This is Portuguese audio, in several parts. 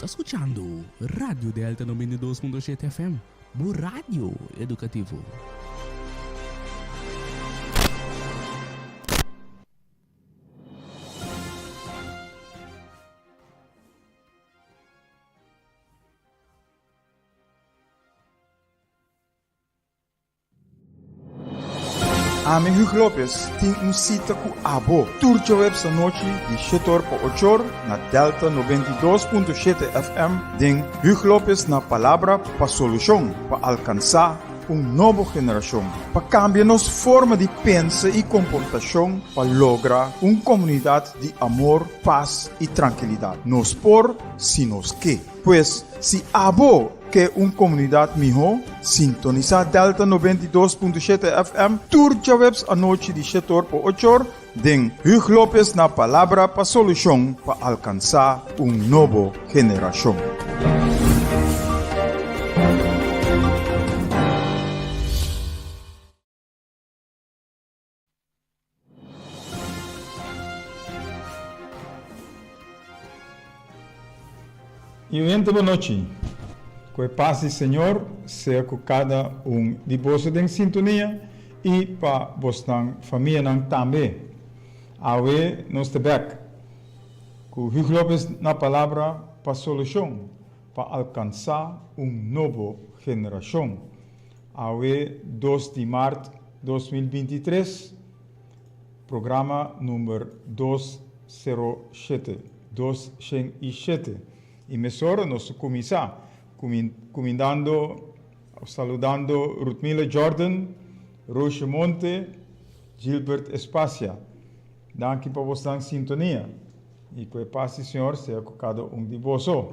está escuchando Radio Delta 92.7 FM, bu radio educativo. Ame Hugo Lopes tem cita com Abo. Turja web sa noite de 7 por 8 na Delta 92.7 FM. Den Hugo Lopes na palavra para solução, para alcançar nova geração. Para cambiar nossa forma de pensar e comportação, para lograr comunidade de amor, paz e tranquilidade. Nos por, si nos que. Pois, se Abo que comunidade melhor, sintoniza Delta 92.7 FM, turja webs a noite de 7 por 8, den Hugo Lopes na palavra para solução para alcançar nova geração. E boa noite. Que a paz do Senhor seja com cada de vocês em sintonia e para vossa família também. Awe nós tebek. Com Hugo Lopes na palavra para solução, para alcançar nova geração. Awe 2 de março de 2023, programa número 207. E mesora nós começamos saludando Ruthmila Jordan, Roche Monte, Gilbert Espacia. Danke por vossa sintonia. E que a paz do Senhor seja com cada de vocês.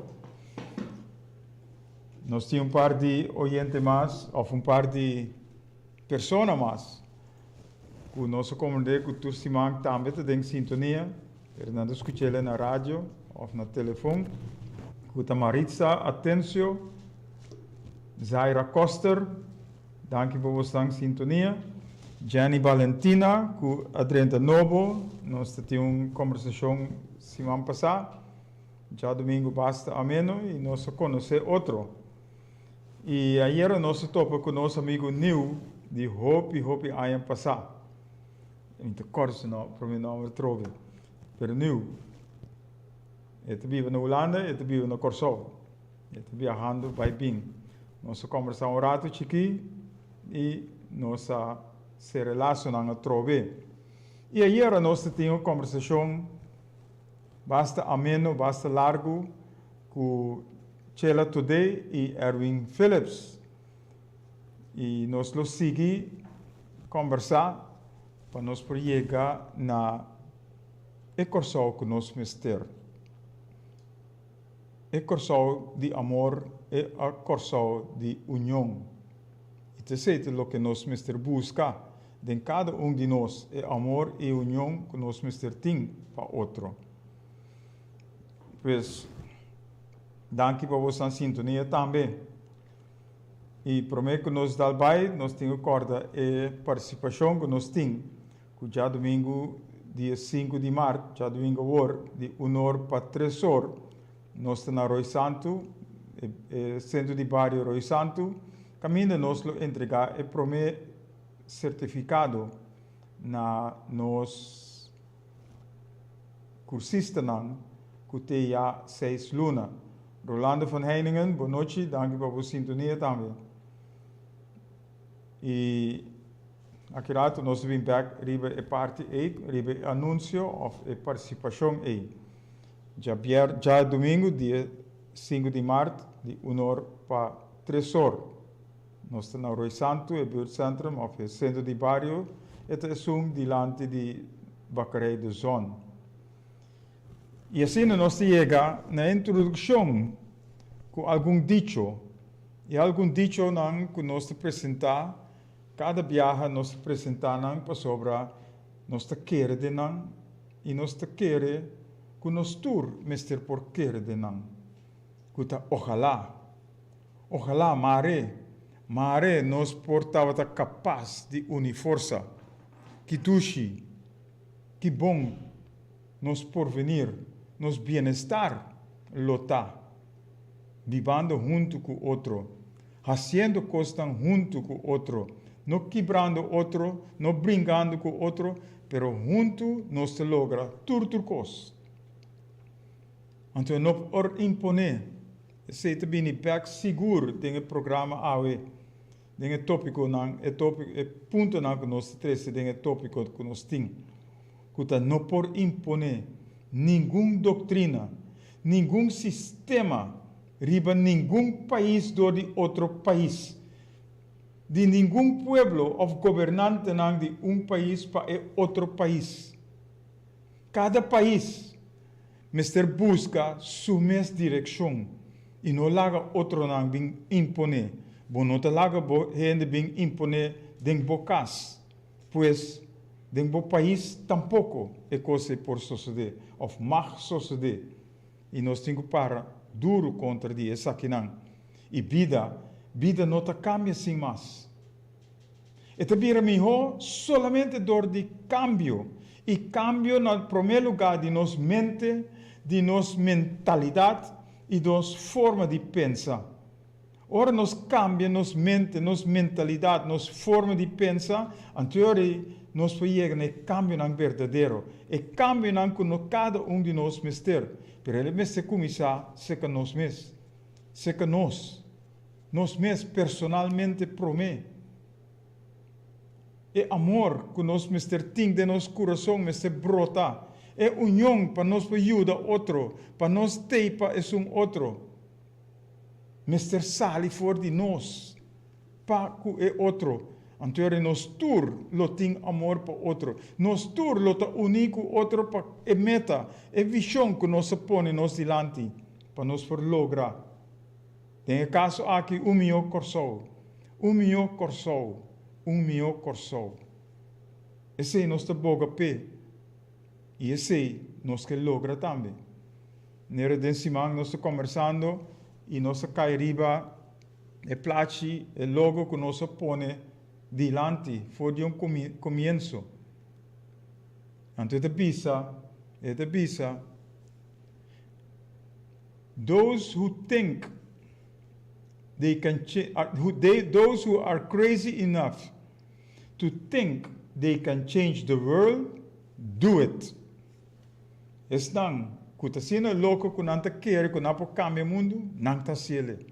Nós temos par de oyentes mais, ou par de pessoas mais. Que nosso comunidade cultura simang também tem sintonia. Fernando escuta na rádio ou na telefone. Que Maritza Atencio, Zaira Koster, danke por vossa sintonia. Jenny Valentina, com Adriana Novo, nós tivemos uma conversação semana passada. Já domingo basta ameno e nós conhecemos outro. E ayer nós topamos com nosso amigo Neil, de Hope ano passado. Muito corso, não, para mim não me trove. Pero Neil, ele vive na Holanda, ele vive na Kosovo. Ele viajando vai bem. Nós conversamos um rato aqui e nós se relacionamos a trove. E ayer nós tivemos uma conversação bastante ameno, bastante largo com Chela Today e Erwin Phillips. E nós lo seguimos conversar para nós chegar na Kosovo com nosso mistério. É Kosovo de amor, é Kosovo de união. E isso é o que nós busca. De cada de nós é amor e união que nós tem para outro. Pois, danke por vossa sintonia também. E prometo que nós nós temos corda e participação que nós temos. Que já domingo, dia 5 de março, já domingo de 1 para 3 horas. Nós estamos na Roy Santo, centro de bairro Roy Santo, caminho nós entregar e prometo certificado na nos cursista que tem já 6 lunas. Rolando van Heiningen, boa noite, danke por sua sintonia também. E aqui nós vamos back riba e parte 8, riba anúncio ou participação 8. Já domingo, dia 5 de março, de 1 para 3 horas. Nós estamos na Roy Santo, o buurtcentrum, ou o centro de bairro, e é diante de Bacarei de Zon. E assim nós chegamos na introdução com algum dicho. E algum dicho que nós apresentamos, cada viagem nós apresentamos sobre nós querer de nós, e nós querer que nós tur mister por querer de nós. Ojalá mare nós portava capaz de unir força, que tuxi, que bom nos porvenir, nos bem-estar, lotar. vivendo junto con otro, haciendo cosas junto con otro, no quebrando otro, no brincando con otro, pero junto nos se logra tudo cosas. Então, não por imponer, se te bem back seguro tem o programa AWE, tem o tópico não, ponto não que nós três tem o tópico que nós tem, que não por imponer nenhuma doutrina, nenhum sistema, riba nenhum país do de outro país, de nenhum pueblo ou governante não de país para outro país. Cada país Mister busca sua mesma direção e não laga outro não bem imponer. Bom, não te laga gente bem imponer den bocas, pois den bo país tampouco é coisa por suceder, ou mag suceder. E nós temos que parar duro contra essa aqui não. E vida não te cambia sem mais. E te vira melhor solamente door de cambio. E cambio no primeiro lugar de nossa mente, de nossa mentalidade e de nossa forma de pensar. Ora nos cambia nossa mente, nossa mentalidade, nossa forma de pensar, então nós podemos chegar cambio não verdadeiro. E cambio não com cada de nós mister. Pero ele mesmo começar se que nós mesmos. Se que nós mesmos personalmente promete. É amor que nós mister tem de nosso coração, mister brota. É união para nós ajudar outro, para nós teipa é outro. Mister sali fora de nós, para que é outro. Então, nós tur lo tem amor para outro. Nós tur lo tá único outro para é meta, é visão que nós põe nós dilante, para nós for lograr. Tem caso aqui meu coração. Esse é nosso boga pé. E esse nós que logra também. Nera den simang nós conversando e nós cai riba e placi e logo que nós põe dilante for de comienzo. Então te bisa, those who think they can those who are crazy enough to think they can change the world, do it. Es dan, kuta sino louco que não te quer, que não pode cambiar o mundo, não te ciele.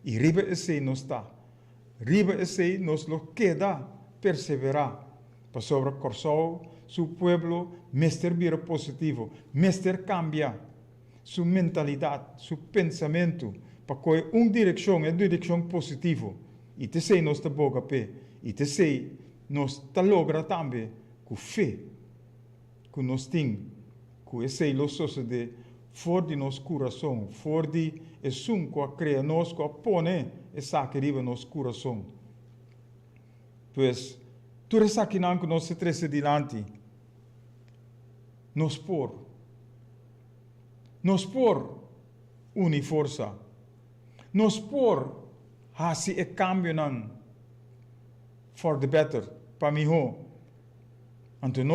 E riba esse não está. Riba esse nos lo queda perseverar. Para sobre o coração, su pueblo, mester vira positivo, mester cambia sua mentalidade, seu pensamento, para que uma direção positiva. E te sei nos te boga pé, e te sei nos te logra também com fé, que nós temos, que esse lo sucede fora de nosso coração, fora de esum que a cria nós, que a põe essa que riba nosso coração. Pois, tudo isso que nós se trece dilante, nos por une força, nos por hasi e cambio não for the better, para melhor. Então,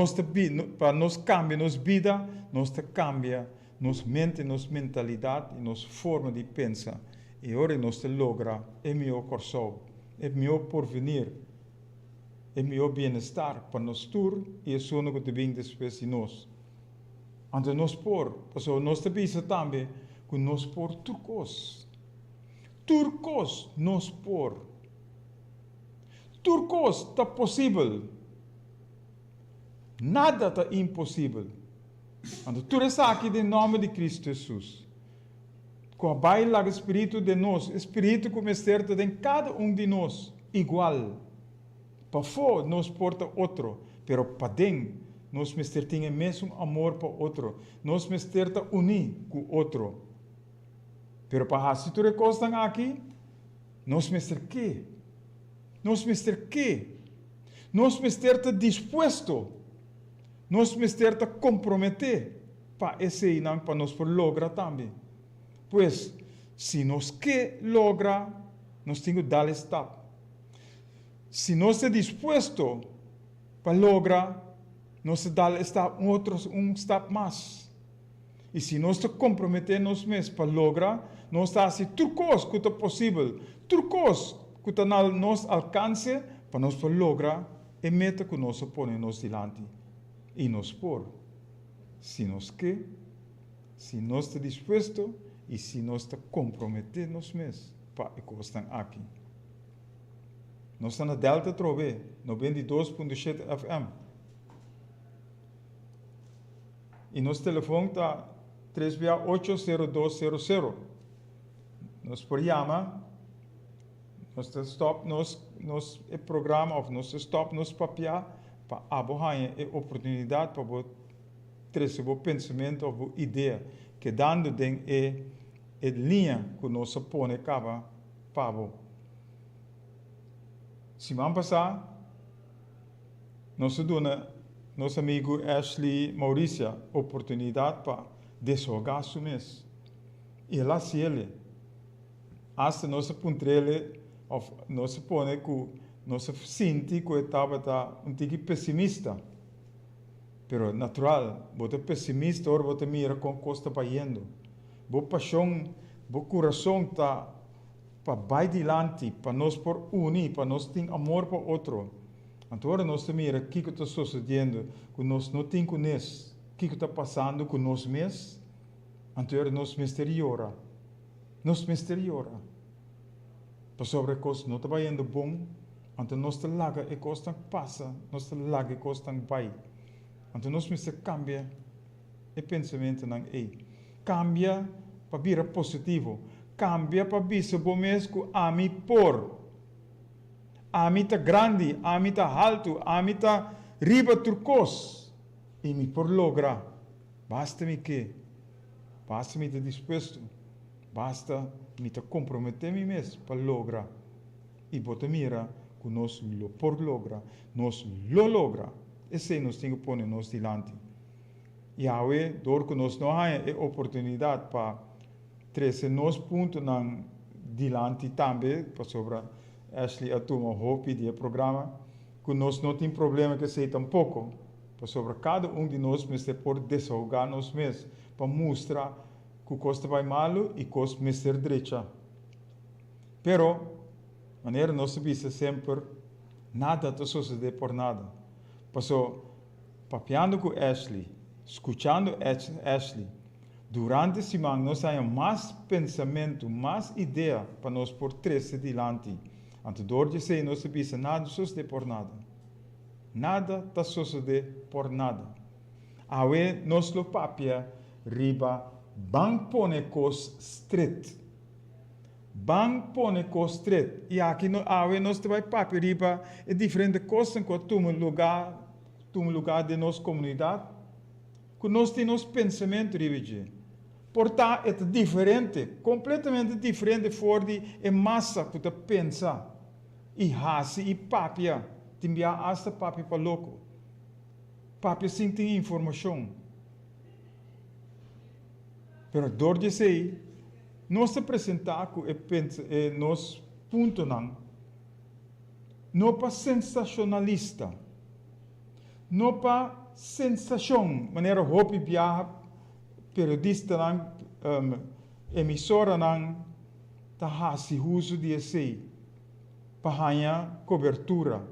para nós cambia nossa vida, nós cambia nossa mente, nossa mentalidade e nossa forma de pensar. E agora nós logra o meu coração, o meu porvenir, o meu bem-estar para nós tur e o sono que vem depois de nós. Então, nós pensa também que nós turcos. Turcos nós Turcos está possível. Nada está impossível. Então, tudo isso aqui em nome de Cristo Jesus. Com a baila do Espírito de nós, Espírito que mestre em cada de nós, igual. Para fora, nós porta outro, pero para dentro, nós mestre tem mesmo amor para outro. Nós mestre está unir com outro. Pero para se tu recostam aqui, nós mestre que? Nós mestre que? Nós mestre está disposto. Nós mestre está comprometer para esse não para nós por lograr também. Pois, se nós que logra, nós temos que dar step. Se nós estamos disposto para lograr, nós dar um step mais. E se nós te comprometemos mesmo para lograr, nós está assim, tudo coisa que é possível, tudo coisa que está no nosso alcance, para nós lograr a meta que nós ponemos diante. E nós por. Se nós quer, se nós estamos dispostos e se nós te comprometemos mesmo para a coisa aqui. Nós estamos na Delta Trove, 92.7 FM. E nosso telefone está 368-0200. Nós por chamar, nós stop nos programa, ou nós stop nos papel, para abohar a oportunidade para você trazer o pensamento ou a ideia, que dando den a linha que nós põe para você. Semana passada, nós damos nosso amigo Ashley Maurícia oportunidade para desahogar o mês. E lá se ele, hasta nós puntrele, nós põe que nós sente que estava um pouco pessimista. Pero natural, você pessimista ou você mira com costa baiendo. Boa paixão, boa coração está para vai dilante, para nós por unir, para nós ter amor para outro. Agora nós mira o que está sucedendo, que nós não temos conhecido, o que está passando com nós mesmos. Agora nós misteriora. Nós misteriora. Para sobre coisas não está indo bom, então nós te laga e coisa que passa, nós te laga e coisa que vai. Então nós precisamos cambiar o pensamento não é. Cambia para vir positivo. Cambia para vir se bom mesmo a mim por. A mim está grande, a mim está alto, a mim está riba turcos. E me por lograr. Basta me que. Basta me estar disposto. Basta me estar comprometer me mesmo para lograr. E bota mira que nós por lograr. Nós lo logra. Esse nós temos que pôr nós diante. E aí, door que nós não temos a oportunidade para trazer nós pontos diante também, para sobre Ashley Atuma Hope de programa, que nós não temos problema que seja tampouco, para sobre cada de nós mesmo por desahogar nós mesmos, para mostrar que costa vai malo e costa me ser direita. Pero, maneira nós visa sempre, nada te sucede por nada. Passou papeando com Ashley, escutando Ashley, durante a semana nós temos mais pensamento, mais ideia para nós por trazer diante. Então, door de sei, nós visa nada sucede por nada. Nada está sucede por nada. Awe nós lo papia riba bang pone cos street. Bang pone cos street. E aqui awe nós te vai papia riba é diferente coisa que tu lugar de nossa comunidade, que nós temos pensamento riba. Portanto, é diferente, completamente diferente fora de massa que tu pensa. E hasi e papia, te enviar hasta papia para louco. Papia sem ter informação. Pero door de sei, nós apresentar que nós ponto não para sensacionalista, não para sensação, maneira hopi viaja periodista emissora tá hasi uso de sei para ganhar cobertura.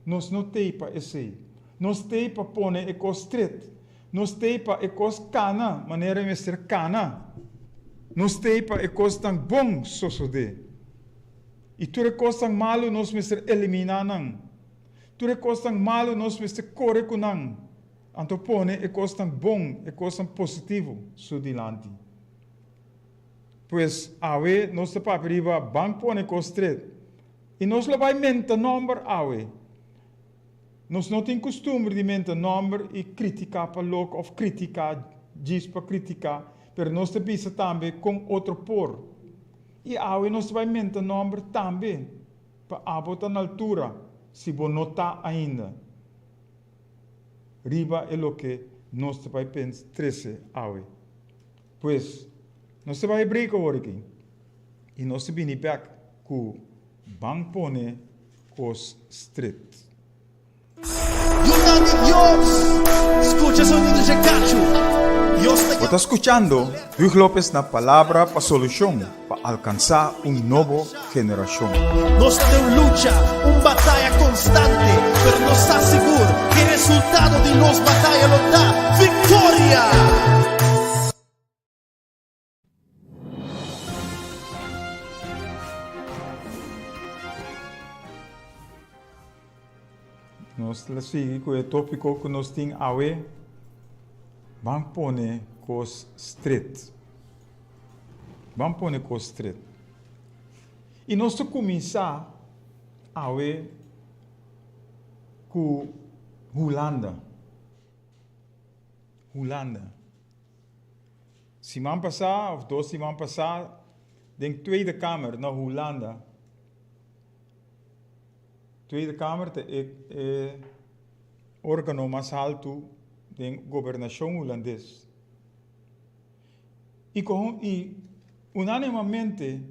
Nós não tem para esse. Nós tem para pôr eco street. Nós tem para eco cana, maneira de ser cana. Nós tem para eco tão bom suceder. E tudo coisa tão malo nós mesmo eliminar não. Tudo coisa tão malo nós mesmo correr não. Então põe eco tão bom, eco tão positivo sudilante. Pois awe nós te paperiva bank põe eco street. E nós vai mentar número awe. Nós não temos costume de mentar número e criticar para louco, ou criticar, diz para criticar, mas nós temos também com outro por. E awe nós vai mentar número também, para abotar na altura, se você não está ainda. Riba é o que nós vai pensar 13 awe. Pois, nós vai abrir aqui. E nós vamos back com Bang pone cos street. Junami Dios, escucha sonido de Cacho. Está escuchando Hugh López na Palabra para Solución, para alcanzar nueva generación. Nós temos luta, batalha constante, pero nos está seguro que o resultado de nossa batalha nos dá vitória. Nós seguimos com o tópico que nós temos hoje. Vamos pôr coisa street. Vamos pôr coisa street. E nós vamos começar hoje com Holanda. Holanda. Semana passada, ou 2 semanas passadas, denk Tweede Kamer na Holanda. Tweede Kamer é órgão mais alto da governação holandesa. E unanimamente,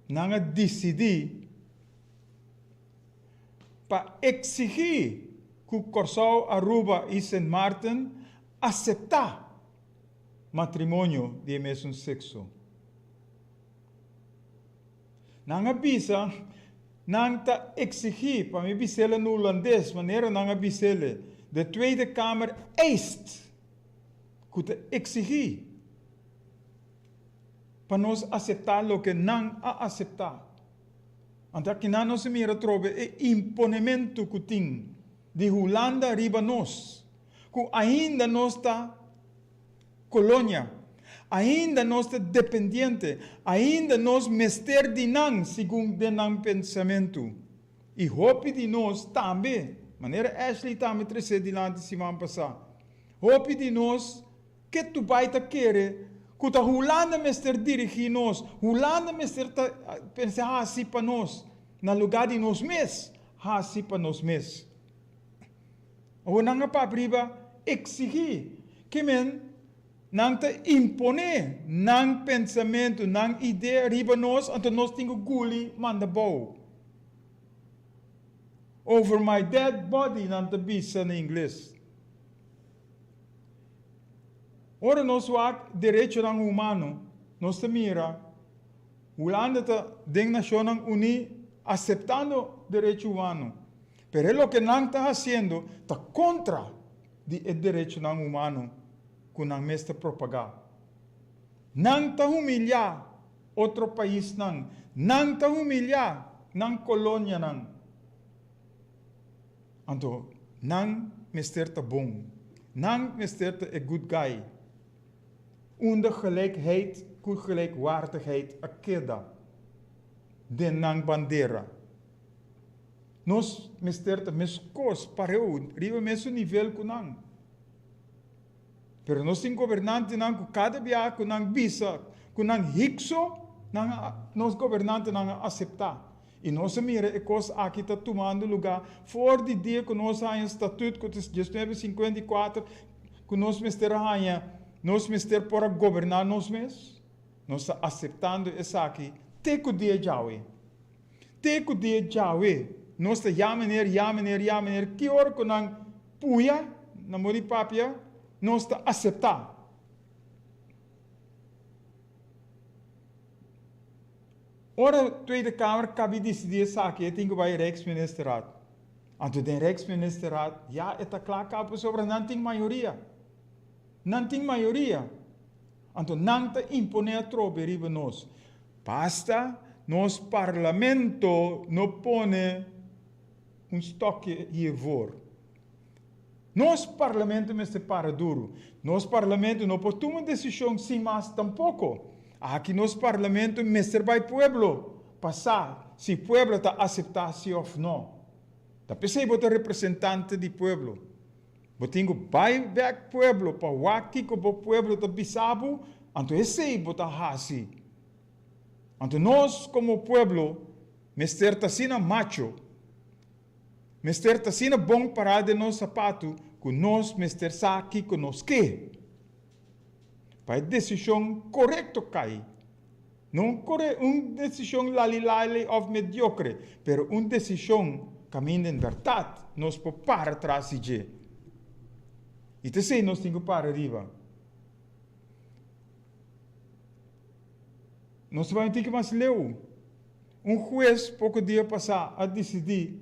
nós decidimos para exigir que o Corsau, Aruba e Sint Maarten aceitar matrimônio de mesmo sexo. Nós avisa, nós exigir para me bisele no holandês, maneira nós bisele, de Tweede Kamer eist, que exigir para nós aceitar o que não aceitar. Então, que nós se mira trobe é imponimento que tem de Holanda riba nós, que ainda nós está colônia, ainda nós está dependente, ainda nós mester de não segundo de não pensamento. E hope de nós também, maneira Ashley também trouxe de lá de semana passada. Hope de nós que tu vai te querer que a Holanda mester dirigir nós, Holanda mester pensar assim para nós, na lugar de nós mesmos, assim para nós mesmos. Ou não para priva exigir que não te imponer, não pensamento, não ideia riba nós, então nós temos guli manda bom. Over my dead body, não te bisa em inglês. Ora, nós wak direito ng humano, nós te mira, Holanda ta deng Naciones Unidas aceptando direito humano. Pero lo que não está haciendo está contra de direito ng humano que não mestre propagar. Não está humilhar outro país não está humilhar não colônia não. Então, não mestre tá bom, não mestre tá a good guy. Onder gelijkheid, gelijkwaardigheid, a queda de nang bandera. Nós mister mescos pareu, riba mesmo nível com nang. Pero nós tem governante nang com cada via com nang bisa, com nang hixo, nós governante nang aceitar. E nós mira e coisa aqui está tomando lugar for de dia que nós há um estatuto que é 1954 que nós mister nós mister para governar nós mesmos, nós está aceitando isso aqui. Teco dia jawe, nós está yamener, que hora que nang puya, na mori papia, nós está aceitar. Ora, Tweede Kamer cabe decidir isso aqui, tem que vai Rijksministerraad. Anto den Rijksministerraad, ja, está claro sobre não tem maioria. Não tem maioria. Então, não te impõe a trobe riba nós. Basta, nosso parlamento não põe estoque hiervoor. Nosso parlamento me separa duro. Nosso parlamento não pode tomar decisão sem mais tampouco. Aqui nosso parlamento me vai pueblo passar se o pueblo está aceitar sim ou não. Da pensei botar representante do pueblo. Botingo vai back pueblo para waki que o pueblo está bisabo, então esse bota hasi. Então nós como pueblo, mester tá sina macho, mester tá sina bom para de nos sapato, que nós mester saki que nos que. Para decisão correto cai. Não decisão lali ou mediocre, pero decisão caminho em verdade, nós para trás de. E te sei, nós temos para arriba. nós vamos ter que mais leu. Juez, pouco dia passado, a decidir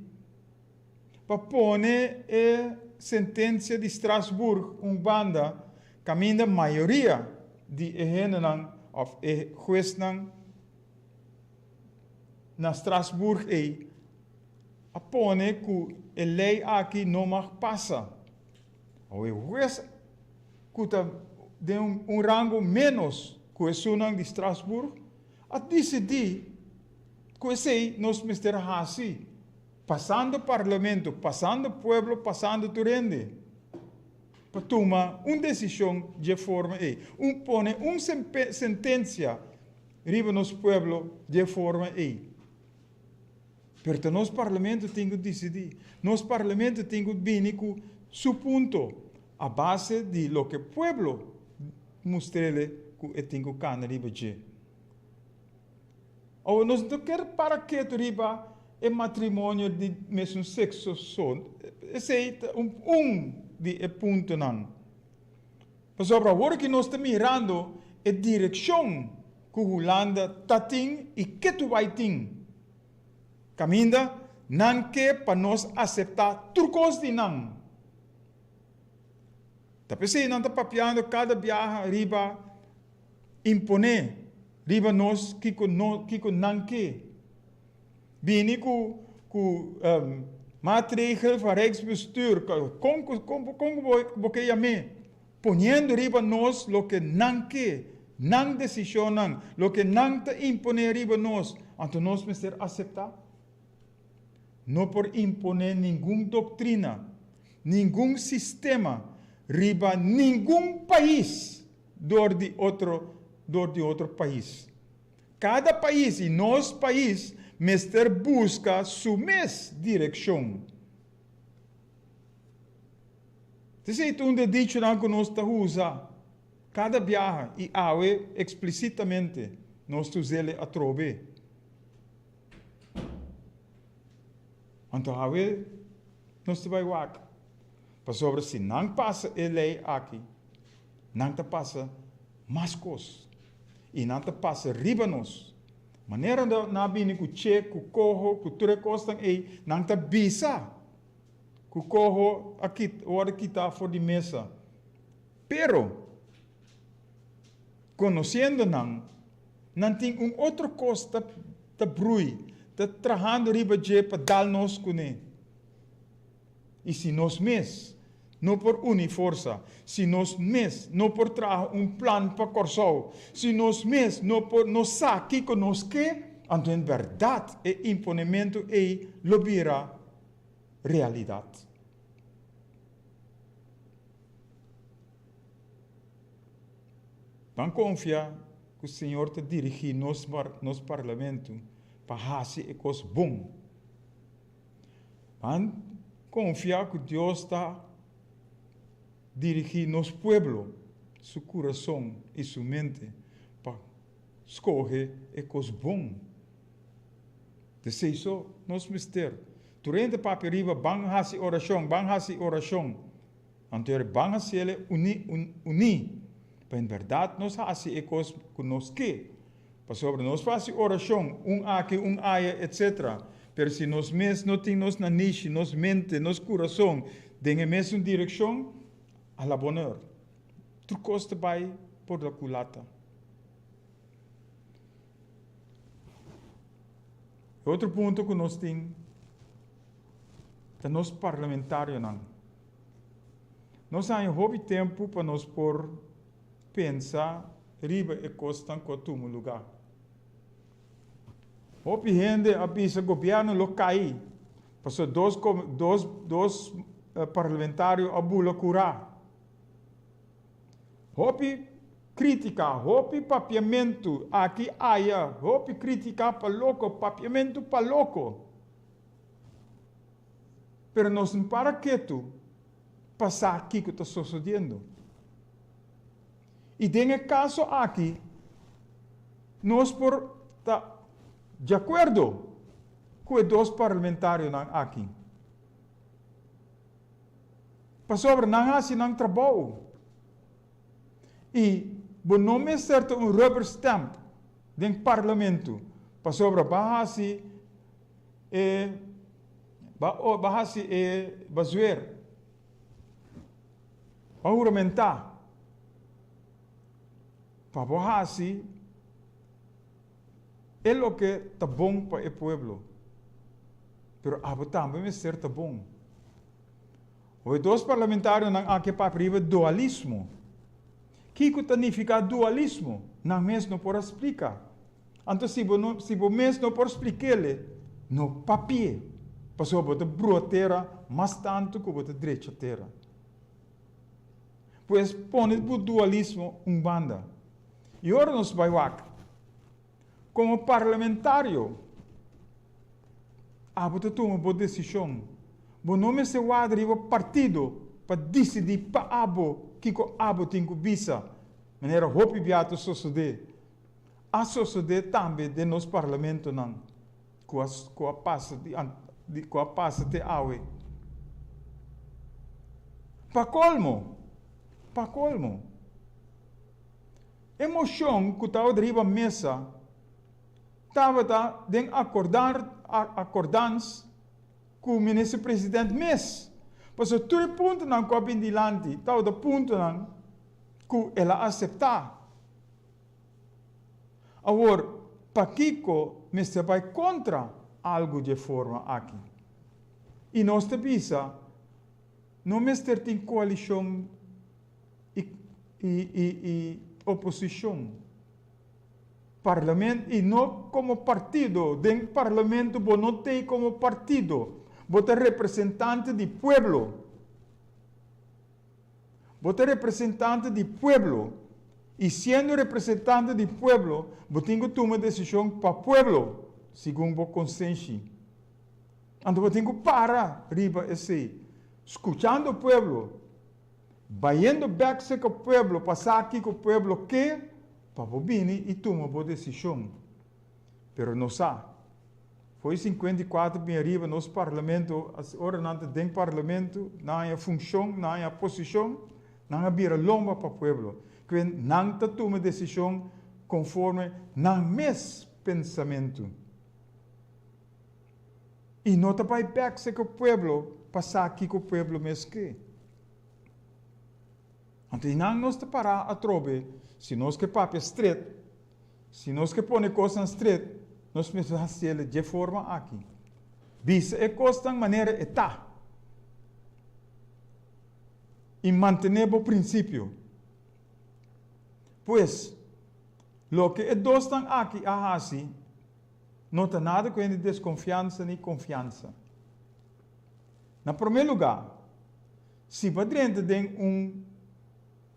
para pôr a sentença de Estrasburgo, banda, caminha a maioria de egenenan, of juez na Estrasburgo, a pôr que a lei aqui não mais passa. O juez que tem rango menos que o sunan de Estrasburgo, a decidir que sei nós mister assim, passando o parlamento, passando o povo, passando o turende, para tomar uma decisão de forma pone uma sentença riba nos pueblo de forma Pero nosso parlamento tem que decidir, nosso parlamento tem que vir com seu ponto, a base de lo que o pueblo mostrele que tem que canar riba de. Ou nós não queremos para que riba é matrimônio de mesmo sexo só. Esse é de ponto não. Mas agora que nós estamos mirando a direção que a Holanda tem e que tu vai ter. Caminha, não que para nós aceitar trucos de não. Tapi se não está papiando cada viagem riba imponer riba nós que não que bini ku maatregel van Rijksbestuur como que llame poniendo riba nós lo que não que não decisionan lo que não te imponer riba nós anto nós mister aceptar não por imponer nenhuma doutrina nenhum sistema riba nenhum país dor de outro país. Cada país e nosso país mister busca sua mesma direção. Isso é um dicho que nós usamos. Cada viagem e awe explicitamente nós usamos a trove. Então awe nós vai wak. Para sobre se não passa a lei aqui, não te passa mais coisas. E não te passa riba nós. Maneira na bini ku che, ku koho, ku ture kostang não te bisa. Ku koho aqui, ora kita for de mesa. Pero, conhecendo não tem outro costa te brui, te trajando riba je para dar nos kune. E se nós mesmos não por uniforça, se nós mesmos não por trazer plano para corso, se nós mesmos não por nos saque conosco, então em verdade o imponimento é lobira realidade. Van confia que o Senhor te dirigir nos parlamento para fazer coisas bom. Van confia que Deus está dirigir nosso pueblo, seu coração e sua mente para escolher coisas bom. Desejo nos mistério. Durante para riba bang hasi oração. Então bang hasi ele uni. Para em verdade nós hasi coisas conosco. Para sobre nós faz oração, aqui, aya, etc. Pero se nós mesmos não temos na niche, nos mente, nos coração, tem a mesma direção, a la bonheur. Tu costa vai por la culata. Outro ponto que nós temos é nós parlamentários. Nós temos houve tempo para nós por pensar riba e costa em um lugar. Houve gente avisa governo local, passou dois parlamentários a bula curar. Houve crítica, houve papiamento, aqui aya, houve crítica para louco, papiamento para louco. Pero nós não para quieto, passar aqui que está sucedendo. E tem caso aqui, nós por de acordo com os dois parlamentários aqui. Para sobre não há assim trabalho. E, bom nome é certo rubber stamp, den parlamento, para sobre bahasi bazuer, para juramentar, para bahasi é o que está bom para o povo, pero também é ser tá bom. Os dois parlamentários não há que para dualismo. O que significa dualismo? Não mesmo não pode explicar. Então, se você mesmo não pode explicar, no papel, passou a broteira mais tanto que a direita terra. Pois põe o dualismo em banda. E agora nós vamos como parlamentário, você toma uma decisão. Você não se guarda o partido para decidir para abo que abo tem que visa. Maneira hopi biato sociedade. A sociedade também de nosso parlamento não. Com a passa de aue. Para colmo. Emoção que estava derriba mesa. Estava de acordância com o ministro-presidente mês. Mas o todo ponto não cobre em diante, tal do ponto não que ela aceitar. Agora, para Kiko, me se vai contra algo de forma aqui. E nós te pisa, não me tem coalição e oposição. Parlamento e não como partido, dentro do parlamento, não tem como partido. Você é representante do povo. Você é representante do povo. E sendo representante do povo, você tem que tomar decisão para o povo, segundo a consciência. Então você tem que parar, riba esse, escutando o povo, vaindo back com o povo, passar aqui com o povo quer, para vir e tomar uma decisão. Pero não sabe. Foi 54 bem arriba nosso parlamento, as ordenantes do parlamento, não há função, não há posição, não há vira lomba para o povo. Que não está tomando decisão conforme não mesmo pensamento. E não está para back com o povo, passar aqui com o povo mesmo que. Então, não nós está parar a trobe, se nós que papel straight, se nós que põe coisas straight, nós precisamos fazer de forma aqui. Visa é coisa de maneira está. E manter o princípio. Pois, o que é dois estão aqui, assim, não tem nada com desconfiança nem confiança. Na primeiro lugar, se vai dentro de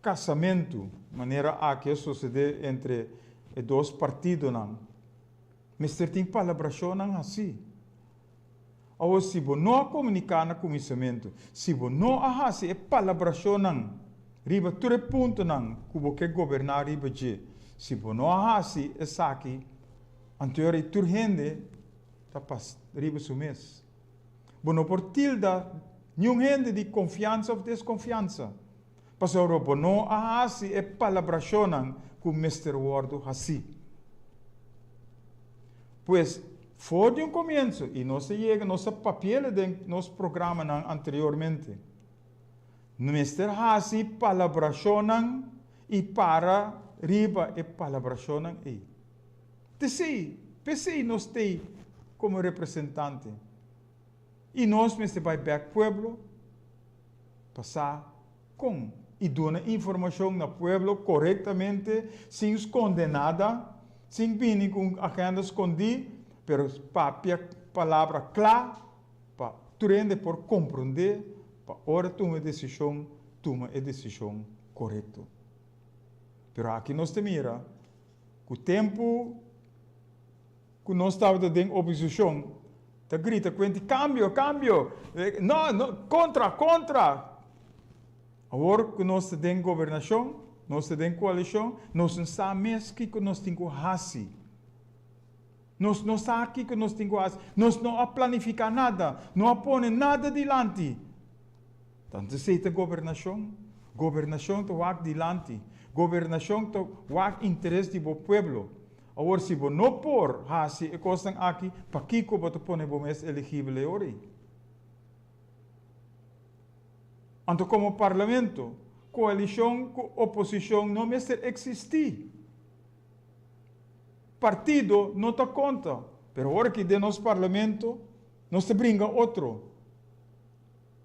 casamento, maneira que sucede entre os dois partidos, não. Mas tem palavração assim. Ou se você não comunicar no começamento, se você não faz palavração, riba todo ponto que você governar riba de. Se você não faz isso aqui, anterior tur gente tapas riba sumes. Você não por tilda nenhum gente de confiança ou desconfiança. Pastor, você não faz palavração que o Mr. Ward assim. Pues, foi de começo, e nós chega nosso papel de nosso programa anteriormente. Nós temos palavração e para riba e palavração e. Pensei nós temos como representante. E nós vai back pueblo, passar com e dar informação no pueblo corretamente, sem esconder nada. Sem vir com agenda escondida, mas para palavra clara, para tu por compreender, para hora tomar a decisão correta. Mas aqui nós temos que o tempo que nós estávamos em oposição, está grita, cambio, não, contra. Agora que nós estamos em governação, nós temos coalição, nós não sabemos o que nós temos que fazer. Nós não sabemos o que nós temos que fazer. Nós não planificamos nada, não põe nada diante. Tanto se a governação está diante. Governação está o interesse do povo. Agora, se você não por, se é coisa aqui, para que você põe o mais elegível ori? Então, como parlamento, coalição, oposição não mais existir. Partido não te conta, mas agora que de nosso parlamento, nós te brinca outro,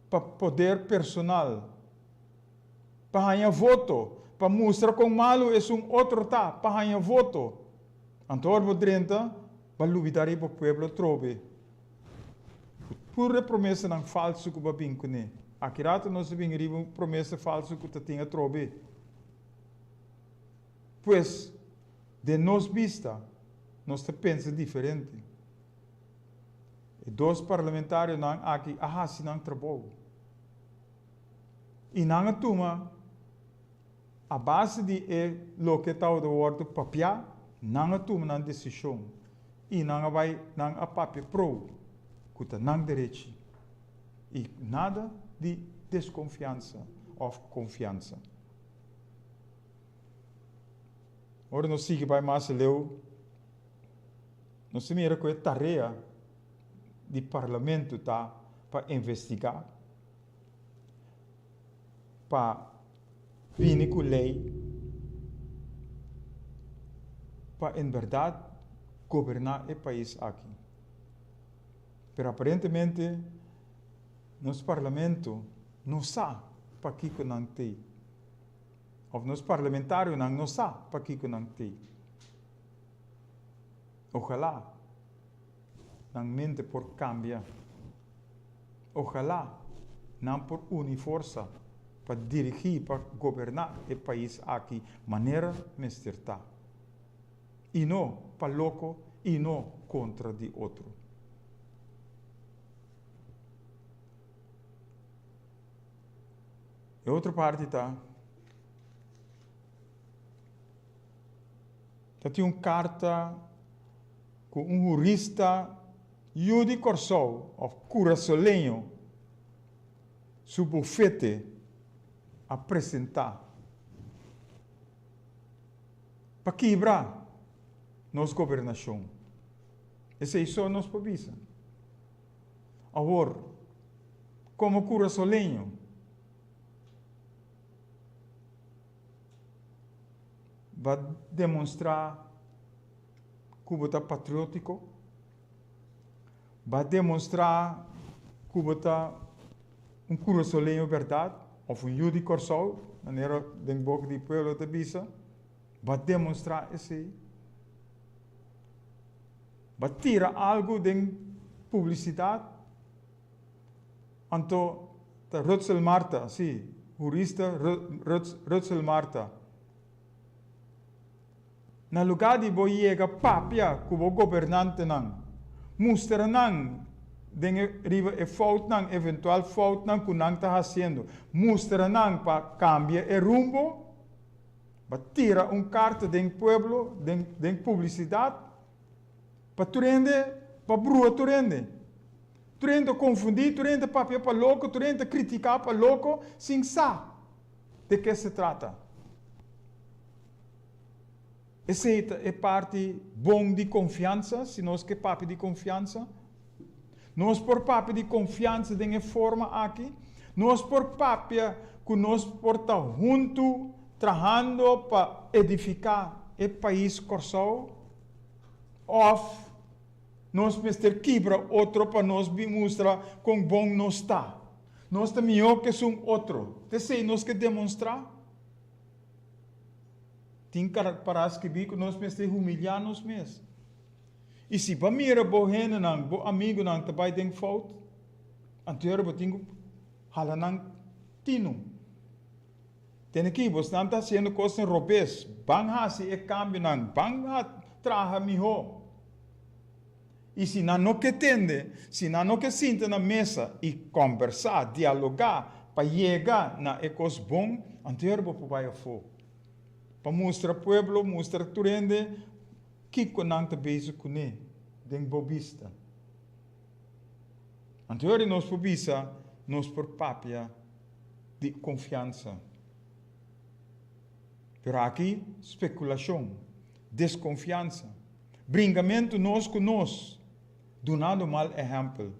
para poder personal, para ganhar voto, para mostrar com malo é outro tá, para ganhar voto. Então, o 30, para lutar para o povo trobe. Pura promessa não falso que vai vir com ele. Aqui nós vimos uma promessa falsa que tinha trobe. Pois, de nós vista, nós pensa diferente. E dois parlamentares não aqui, se não trabalham. E não toma a base de lo que está do ordo papia, não toma uma decisão. E não vai não a papel pro, que está não direito. E nada de desconfiança ou confiança. Ora, nós seguimos para mais leu. Nós temos que a tarefa do parlamento tá para investigar, para vir com lei, para em verdade governar o país aqui. Mas aparentemente nosso parlamento não sabe para que não tem. Ou nosso parlamentário não sabe para que não tem. Ojalá não mente por cambiar. Ojalá não por unir força para dirigir, para governar o país aqui, maneira mesterta. E não para louco, e não contra de outro. E outra parte tinha uma carta com um jurista Yudi Corsou, ou curaçolenho, seu bufete apresentar para quebrar nossa governação. Esse é só nosso país. Agora, como curaçolenho, vai demonstrar que você é patriótico, vai demonstrar que você é um curaçolenho verdade, ou um Yudi Corsou, maneira de boca de povo de Bisa, vai demonstrar esse. Vai tirar algo de publicidade. Então, Rutzel Marta, sim, jurista Rutzel Marta. Na lugar de boiega papia que o governante não mostra não de fault não eventual fault não que não está fazendo mostra não para cambiar o rumbo para tirar carta do pueblo de publicidade para turende para brua turende confundir turende papia para louco turende criticar para louco sem saber de que se trata. Essa é parte bom de confiança, se nós que papo de confiança. Nós por papo de confiança de forma aqui. Nós por papo que nós por estar junto, trabalhando para edificar o país corsou. Ou nós mestre quebra outro para nós mostrar com bom nós está. Nós também que somos outro. Então, nós que demonstrar. Tem para escrever que nós mesmos humilhar nós mesmos. E se para mim era bom amigo não também tem falta, então eu tenho hala não tino. Tem aqui você não está sendo coisa robês, bang hasi e cambio não, bang traha miho. E se não que entende, se não que senta na mesa e conversar, dialogar, para chegar na ecos bom, então eu vou para fogo. Para mostrar ao povo, mostrar a turende, que não está bem com ele, de bobista. Então, nós bobista, nós por papia de confiança. Pero aqui, especulação, desconfiança. Bringamento nós com nós. Donando mal exemplo.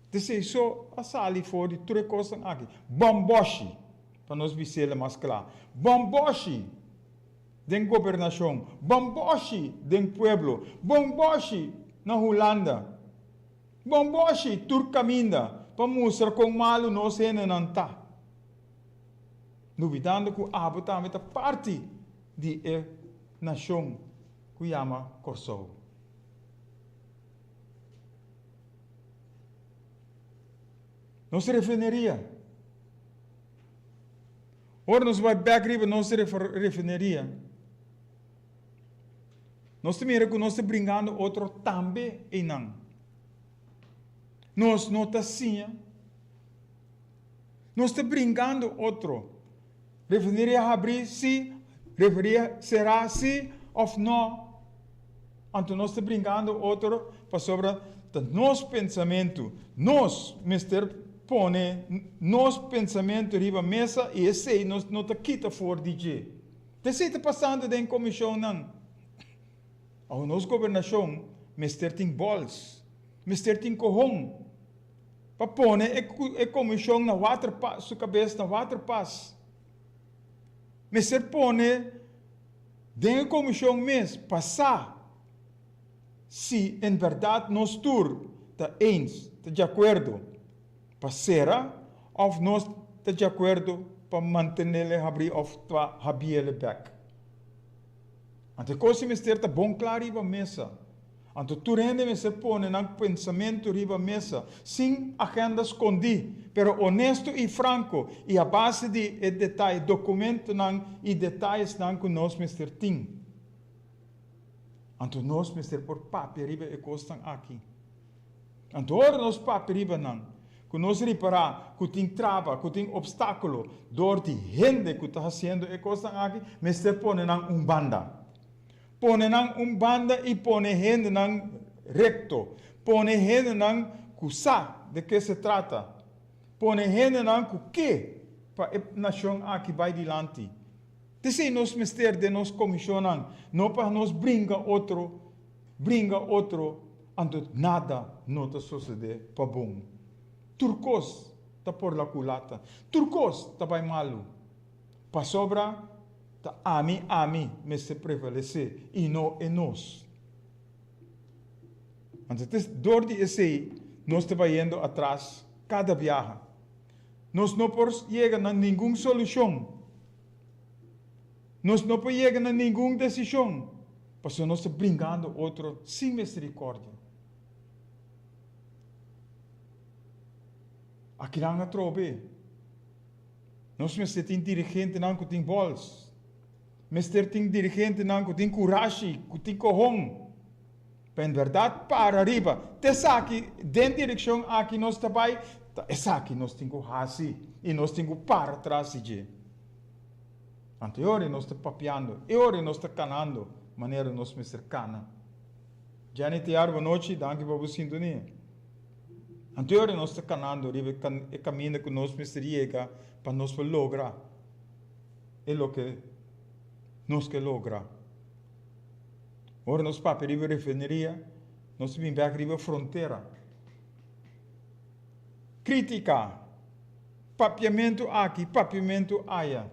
Então, só a sali for de três coisas aqui. Bomboshi, para nós dizer mais claro. Bomboshi, den governação. Bomboshi, den pueblo. Bomboshi, na Holanda. Bomboshi, Turcaminda, para mostrar com malo nós não tá. Duvidando que a Abu é parte de nação que chama Kosovo. Nós refineria. Ora, nós vai back riba nossa refineria. Nós também que nós estamos brincando outro também e não. Nós não está assim. Nós estamos brincando outro. Refineria abrir se, refineria será se ou não. Então nós estamos brincando outro para sobre o nosso pensamento. Nós, Mr. Pone, nosso pensamento riba mesa e esse nós não está quita for DJ. Você está passando em comissão não. A nossa governação, Mr. tem bols, Mr. tem corrão. Para pôr a comissão na water pass, sua cabeça na water pass. Mr. Pone, dentro da comissão mesmo, passar. Se em verdade nós tour está de acordo para ser, ou nós está de acordo para manter ele abrir ou para abrir ele back. Então, coisa Mr. está bom claro para a mesa. Então, tu rende me se põe num pensamento riba mesa, sem agenda escondida, pero honesto e franco, e a base de detalhe, documento e detalhes que nós, Mr. tem. Então, nós, Mr. por papel riba e costam aqui. Então, ora nós papel riba não. Que nós reparar, que tem trava, que tem obstáculo, door de gente que está fazendo e costam aqui, Mr. põe num banda. Pone nang banda e pone gente nang recto. Pone gente nang kusa de que se trata. Pone gente nang que para a nação aqui vai dilante. Desse nos mistério de nos comissionan, não para nos brinca outro, ando nada não te sucede para bom. Turcos tá por la culata. Turcos tá vai malo. Para sobra ami, me se prevalecer e não é nós. Então, door de esse, nós estamos indo atrás cada viagem. Nós não podemos chegar a nenhuma solução. Nós não podemos chegar a nenhuma decisão. Porque nós estamos brincando outro sem misericórdia. Aqui não há trobe. Nós temos dirigente não que tem bols. Mr. tem dirigente não que tem coragem, que tem corrão. Em verdade, para arriba. Tessa aqui, dentro da direção aqui nós também, essa aqui nós temos coragem e nós temos para trás de. Anterior nós estamos papiando, e ora nós estamos canando, maneira nós Mr. cana. Já nem te arvo noite, danke para a sintonia. Anterior nós estamos canando, e caminho que nós Mr. chega para nós lograr. É o que nós que logra. Ora nós papi riba refineria, nós vim back riba fronteira. Crítica, papiamento aqui, papiamento allá.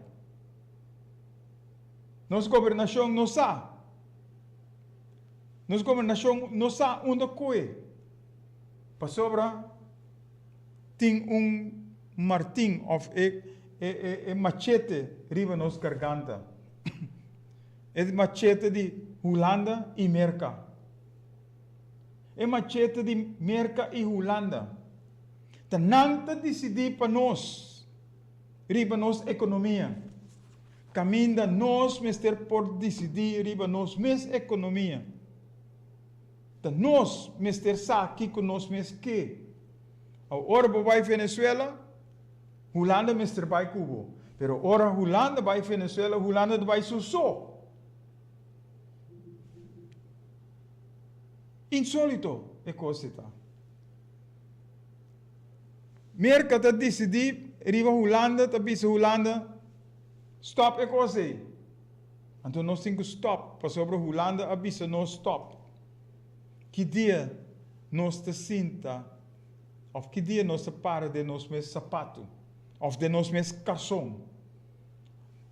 Nossa governação não sabe. Nossa governação não sabe onde coi. Para sobra, tem martim, ou machete, riba nos garganta. É machete de Holanda e Merca. É machete de Merca e Holanda. Tanang ta decidir para nós, riba nos economia. Caminda nós, mister, por decidir riba nos mes economia. Ta nós, mister, sa aqui com nós mes que. Ora vai Venezuela, Holanda, mister, vai Cuba. Pero ora Holanda vai Venezuela, Holanda vai Suso. Insólito é coisa. Merca está decidir, riba Holanda, está bisa Holanda, stop é coisa. Então nós temos que stop, para sobre Holanda, avisa não stop. que dia nós te sinta, of que dia nós te para de nos mes sapato, of de nos mes calção.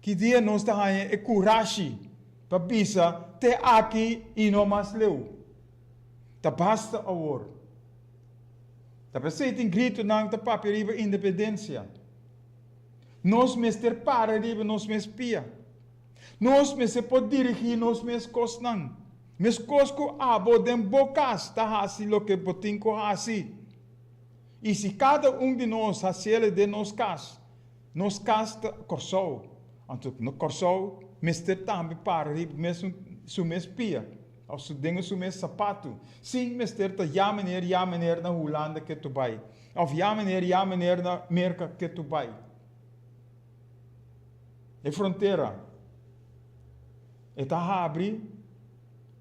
Que dia nós te ganha e coragem para bisa te aqui e não mais leu. Tá basta a hora. Tá pensei tem grito nang ta paperiba independência. Nós mes ter para riba nós mes pia. Nós mes se pode dirigir nós mes cos nang. Mes cos ko abo dem bocas ta hasi lo que botinco hasi. E se cada de nós hasele de nos cas ta corsou. Anto no corsou mes ter tambe para riba mes su mes pia. Als ze dingen zo met sapato. Sim, mister, dat ja meneer, naar Hollande que tu vai. Of ja meneer, naar Amerika que tu vai. E fronteira. Eta habri,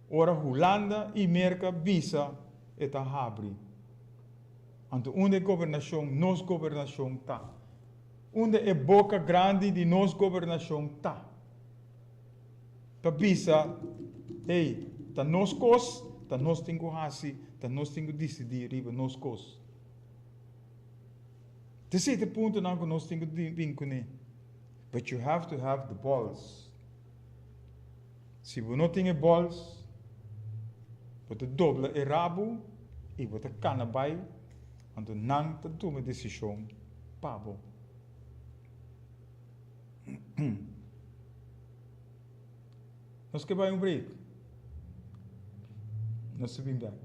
ora Hollande e Amerika visa, eta habri. Anto onde governação, nos governação ta. Onde é boca grande de nos governação ta. Pa visa, hey, ta nos cos, ta nos tengo hasi, ta nos tengo decidir riba nos cos. Terceiro ponto não que nós tengo vincune. But you have to have the balls. Se você não tem balls, você dobla o rabo e você cana vai, então não te toma decisão, pabo. Nós que vai break. Nós subimos back.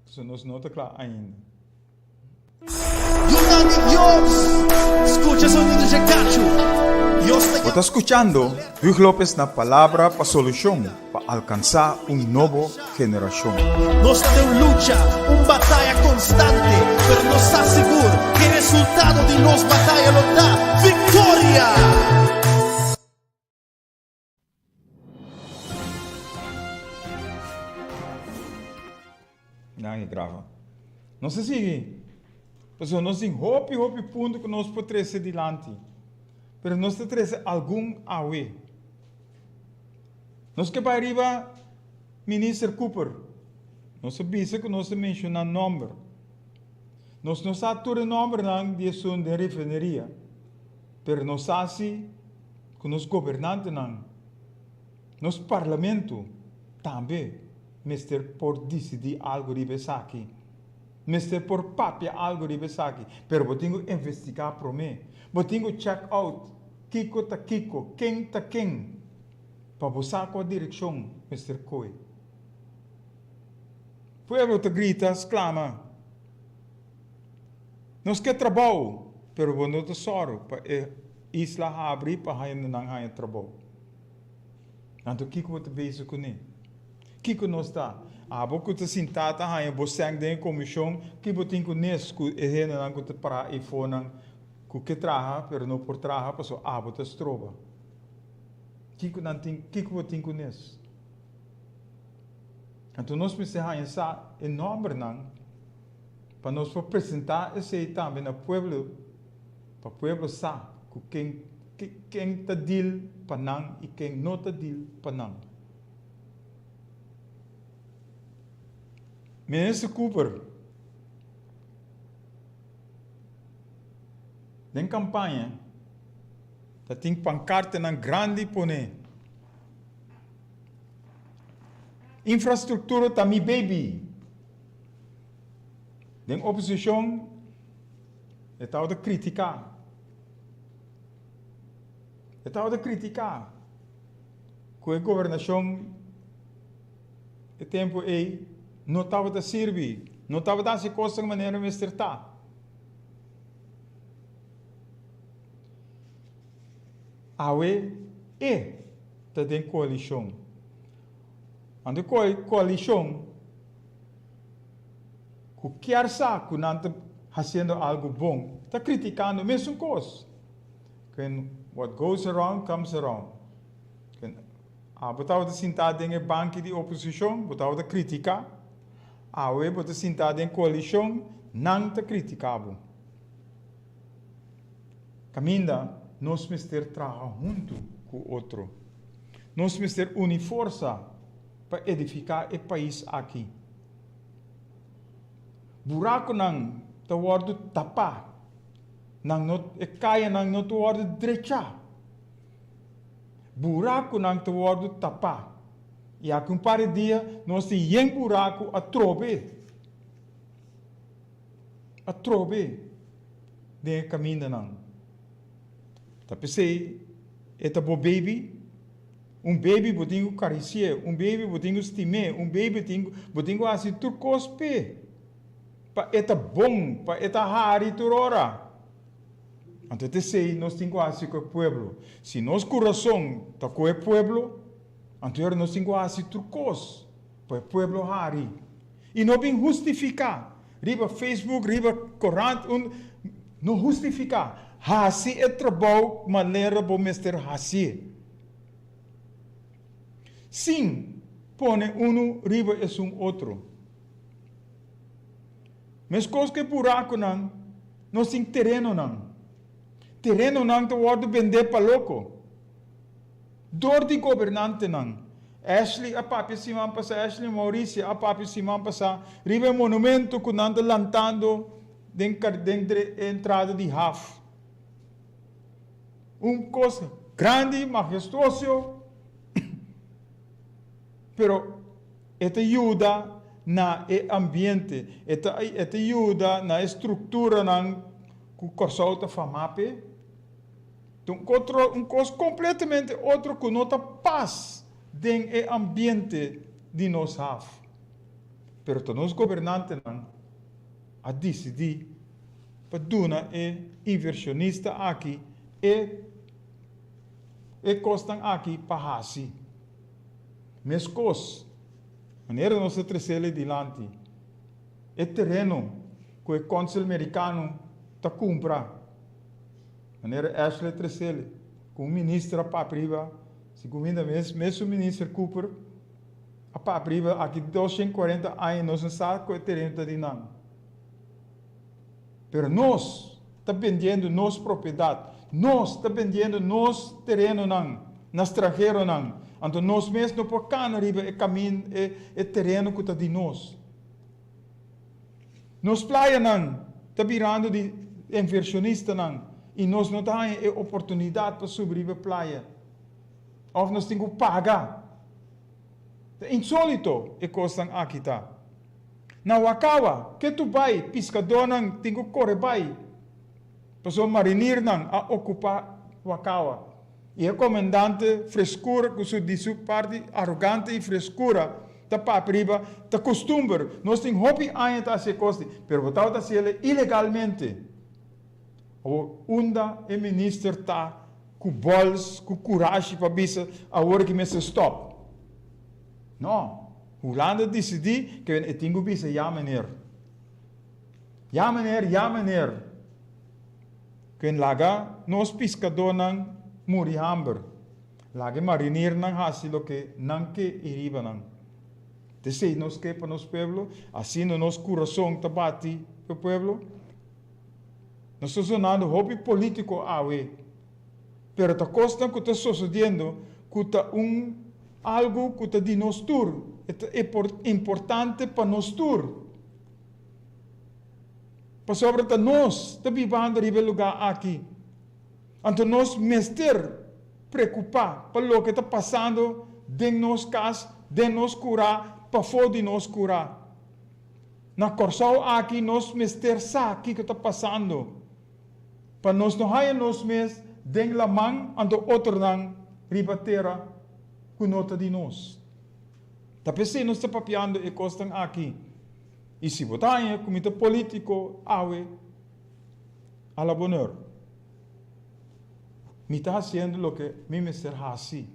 So nós não está claro ainda. Escucha sonido de cacho. Você está escutando Hugh Lopez na palavra para solução, para alcançar novo geração. Nós temos luta, batalha constante, pero nós está seguro que o resultado de nossa batalha nos dá vitória. Não, grava. Não se sigue. Porque nós temos hope ponto que nós podemos ser adiante. Mas nós temos algum awe. Nós que para arriba, Minister Cooper, nós sabemos que nós mencionamos número. Nós não sabemos o número de som de refineria. Mas nós sabemos que nós governantes, nosso parlamento, também. Mister por decidir algo de aqui. Mister por papia algo de aqui. Pero eu tenho que investigar para mim. Eu tenho que check out. Kiko ta Kiko. Quem ta quem. Para buscar a direção. Mister Koi. Pueblo te grita, exclama. Nós que trabalho. Pero eu não te soro. Para isla abrir para a não haver trabalho. Então Kiko te vejo com ele. Kiko não está. Boku te sintata hanya bosang den comissão que botin com nes ku ehena lang ku te para iPhone ku que traha pero não por traha paso bote stroba. Kiko botin com nes. Então nós precisamos hanya sa enorme nang para nós apresentar esse também na pueblo para pueblo sa ku quem ta deal panang e quem não ta deal panang. Minister Cooper, na campanha, tem pancarte na grande pone. Infraestrutura tá mi baby. Na oposição, estava de criticar. Com a governação, o tempo é não estava a servir, não estava a dar se coisa de maneira mister tá. Awe tá tem coalição. Ando coalição, que quer saber não está fazendo algo bom, está criticando a mesma coisa. What goes around comes around. Botava de sentado em banco de oposição, botava de criticar. Botava sentado em coalição, não te criticava. Caminda, nós mister trabalhar junto com o outro. Nós mister unir força para edificar o país aqui. Buraco não te word tapa, não caia não te word direita. Buraco não te word tapa. E há um par de dias nós temos buraco a trobe. A trobe de caminho não. Tá pensei, é bom baby. Baby botinho caricia, baby botinho estimé, baby botinho assim turcos pe. Pa eta bom, pa eta hari turora. Então te sei, nós temos assim com o povo. Se nosso coração está com o povo, então nós temos assim turcos, para o povo hari. E não vem justificar. Riba Facebook, riba corrente, não justificar. Hasi é trabalho, maneira bom mestre hasi. Sim, pone riba é outro. Mas coisas que buraco não, nós temos terreno não. Terreno não te pode vender para louco. Dor de governante não. Ashley, a papi semana passada, Ashley Maurício, a papi semana passada, riba monumento que não lantando dentro da entrada de Haf. Coisa grande, majestoso, pero esta ajuda na ambiente, esta ajuda na estrutura não que o corso está famape. Então, coisa completamente outro que não está paz dentro do ambiente de nós have. Pero os governantes não a decidir para dar inversionista aqui e costam aqui para assim. Mas coisas, maneira nós trazer adiante, é terreno que o Conselho Americano está compra. Maneira Ashley trazer com o ministro para priva, segundo mesmo ministro Cooper, a para priva aqui 240 anos nós não sabemos que o terreno está dinâmico. Pero nós está vendendo nossa propriedade, nós está vendendo nosso terreno não, no estrangeiro não. Então nós mesmos não podemos arriba e caminho e terreno que está de nós. Nos praia não está virando de inversionista não e nós não temos a oportunidade para sobreviver a praia. Ou nós temos que pagar. É insólito e coisa aqui está. Na Wakawa, que tu vai pescador não tem que correr vai. Pessoa marinheiro não a ocupar Wakawa. E o comandante frescura, que de sua parte arrogante e frescura, está para priva, está costume. Nós temos hobby ainda a ser coste, pero botar a ser ilegalmente. O unda e ministro está com bols, com coragem para bisa a hora que me se stop. Não, Holanda decidi que eu tenho que bisa ja meneer. Ja meneer, ja meneer. Que laga nós pescador não muri hamber. Lagi marinir nang hasilo que nang que iriba nang. Te sei nos que para nos pueblo, assim no nos coração tabati o pueblo. Nós estamos sonando hobby político awe. Pero ta costa que está sucedendo, que está algo que está de nos tur, é importante para nos tur. Para sobre nós, está vivendo em lugar aqui. Então nós mestre preocupar para o que está passando dentro de nossa casa, dentro de nos curar, para fora de nos curar. Na corsal aqui nós mestre sabe o que está passando. Para nós não haja nós mesmos dentro da mão, então outro não ribatera com nota de nós. Tá pensando nós está papiando e costam aqui. E se botar em comitê político, awe, a la bonheur. Me está fazendo o que me mestre assim.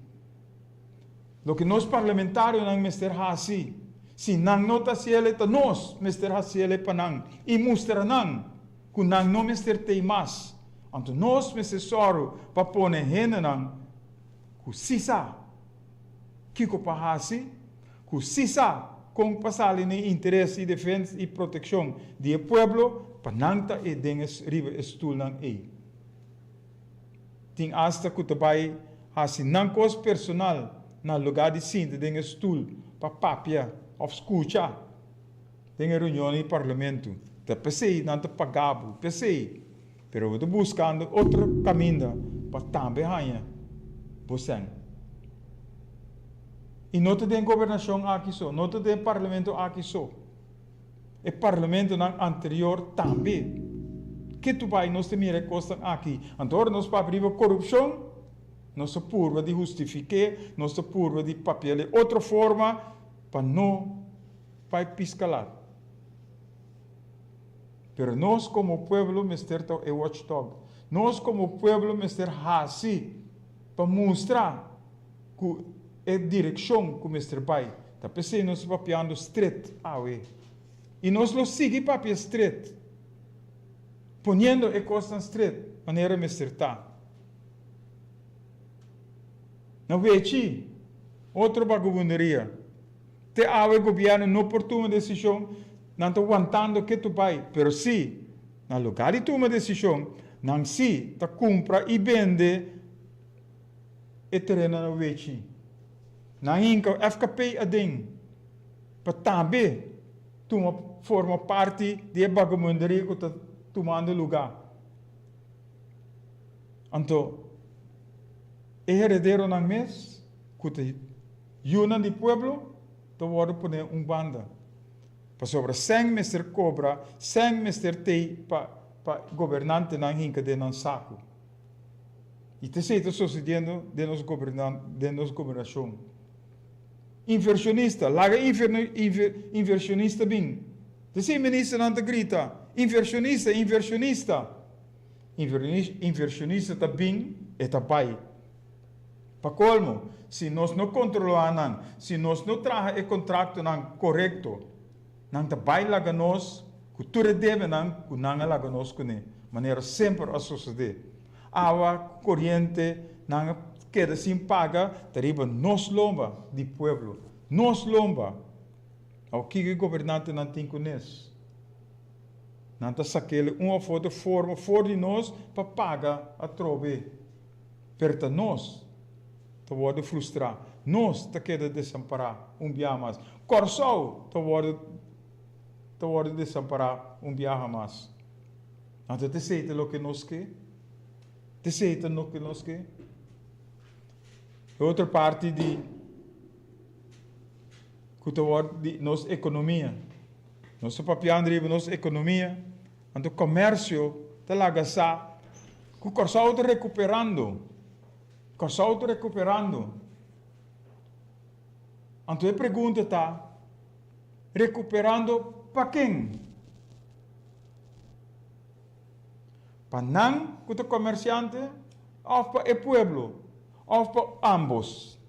O que nós parlamentários não mestre assim. Se não nota se ele está nós mestre assim ele para não. E mostra não que não mestre tem mais. Então nós mestre soro para pôr renda não. Que sisa que para assim. Que sisa com passar em interesse e defesa e proteção do povo para não estar e dengas riba estul não tem hasta que também assim não coisa personal na lugar de cinta, tem stoel, para papia, of escucha, tem reunião em parlamento. Te pensei, não te pagava, pensei. Pero eu estou buscando outro caminho para também ganhar. Você. E não tem governação aqui só, não tem parlamento aqui só. E parlamento anterior também. Que tu vai nós te mira costa aqui. Então nós para abrir corrupção, nós purva de justificar, nós purva de papel, outra forma para não vai piscalar. Pero nós como pueblo mister é watchdog. Nós como pueblo mister hasi para mostrar que é direção que mister vai. Tá pensei nós papiando straight away. E nós lo sigue papi straight. Ponendo a costa straight, maneira mister tá. Não vejo outra bagunçaria. Te awe governo não por tomar decisão, não estou aguentando que tu vai, pero se na lugar de tomar decisão, não se ta compra e vende e terreno não vejo. Não inca FKP adem, para também forma parte de bagunçaria que está tomando lugar. Então, herdeiro ng mes, que yunan di pueblo, to word poner banda. Pa sobre 100 mister cobra, 100 mister tei pa governante ng hinka de ng saco. E te sei, sucedendo de nos governação. Inversionista, laga inversionista bing. Te sei, ministro não te grita, inversionista. Inversionista ta bing, e ta pai. Para colmo, se nós não controlamos, se nós não trabalhamos o contrato correto, não trabalhamos com nós, que tudo deve não trabalhamos com nós, de maneira sempre a suceder. Água corrente não queda sem paga, arriba nos lomba de pueblo, nos lomba. O que o governante não tem com nós? Não está saquele uma foto forma fora de nós para pagar a trove. Perto nós. Te worden frustrar. Nós te queda desamparar dia mais. Corsou te worden desamparar dia mais. Então te sei o que nós quer. Te sei o que nós quer. Outra parte de que te wordt de nossa economia. Nosso papiando riba nossa economia. Então comércio te lagasa. Que corsou te recuperando. Casal te recuperando. Então a pergunta está, recuperando para quem? Para não que o comerciante, ou para o pueblo, ou para ambos.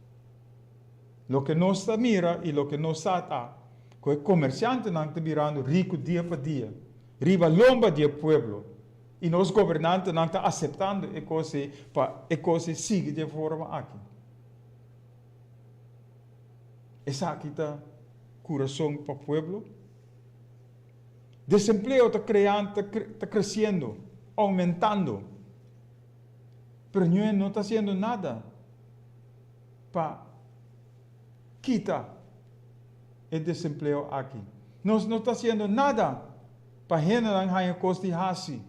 Lo que nós mira e lo que nós está, que o comerciante não está mirando rico dia para dia, riba lomba dia pueblo. E nós governantes não estão aceitando a coisa siga de forma aqui. Essa aqui está coração para o povo. Desemprego está criando, está crescendo, aumentando. Pero não está fazendo nada para quitar o desemprego aqui. Nós não está fazendo nada para generar a costa de hasi.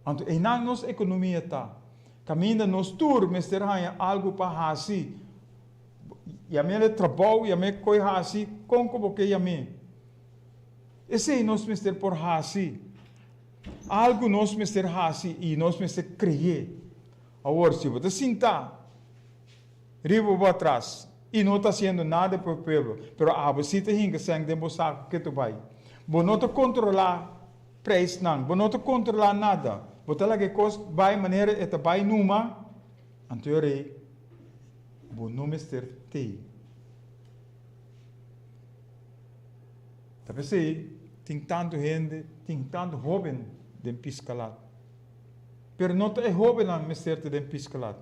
Então, e na nossa economia está. Caminha nos tour, mister algo para hasi. Yame trabalho, yame coi hasi, como que yame. Esse é nós mister por hasi. Algo nós mister hasi e nós mister criar. Agora, se você sentar, riba para trás, e não está fazendo nada para o povo, mas você tem que sangue de saco que tu vai. Você não está controlar preço, não. Você não está controlar nada. Você lagi kos vai maneira eta vai numa anteriore bo no mister te. Tapi tem tanto gente, tem tanto jovem de piscalat. Pero não é jovem não mister te de piscalat.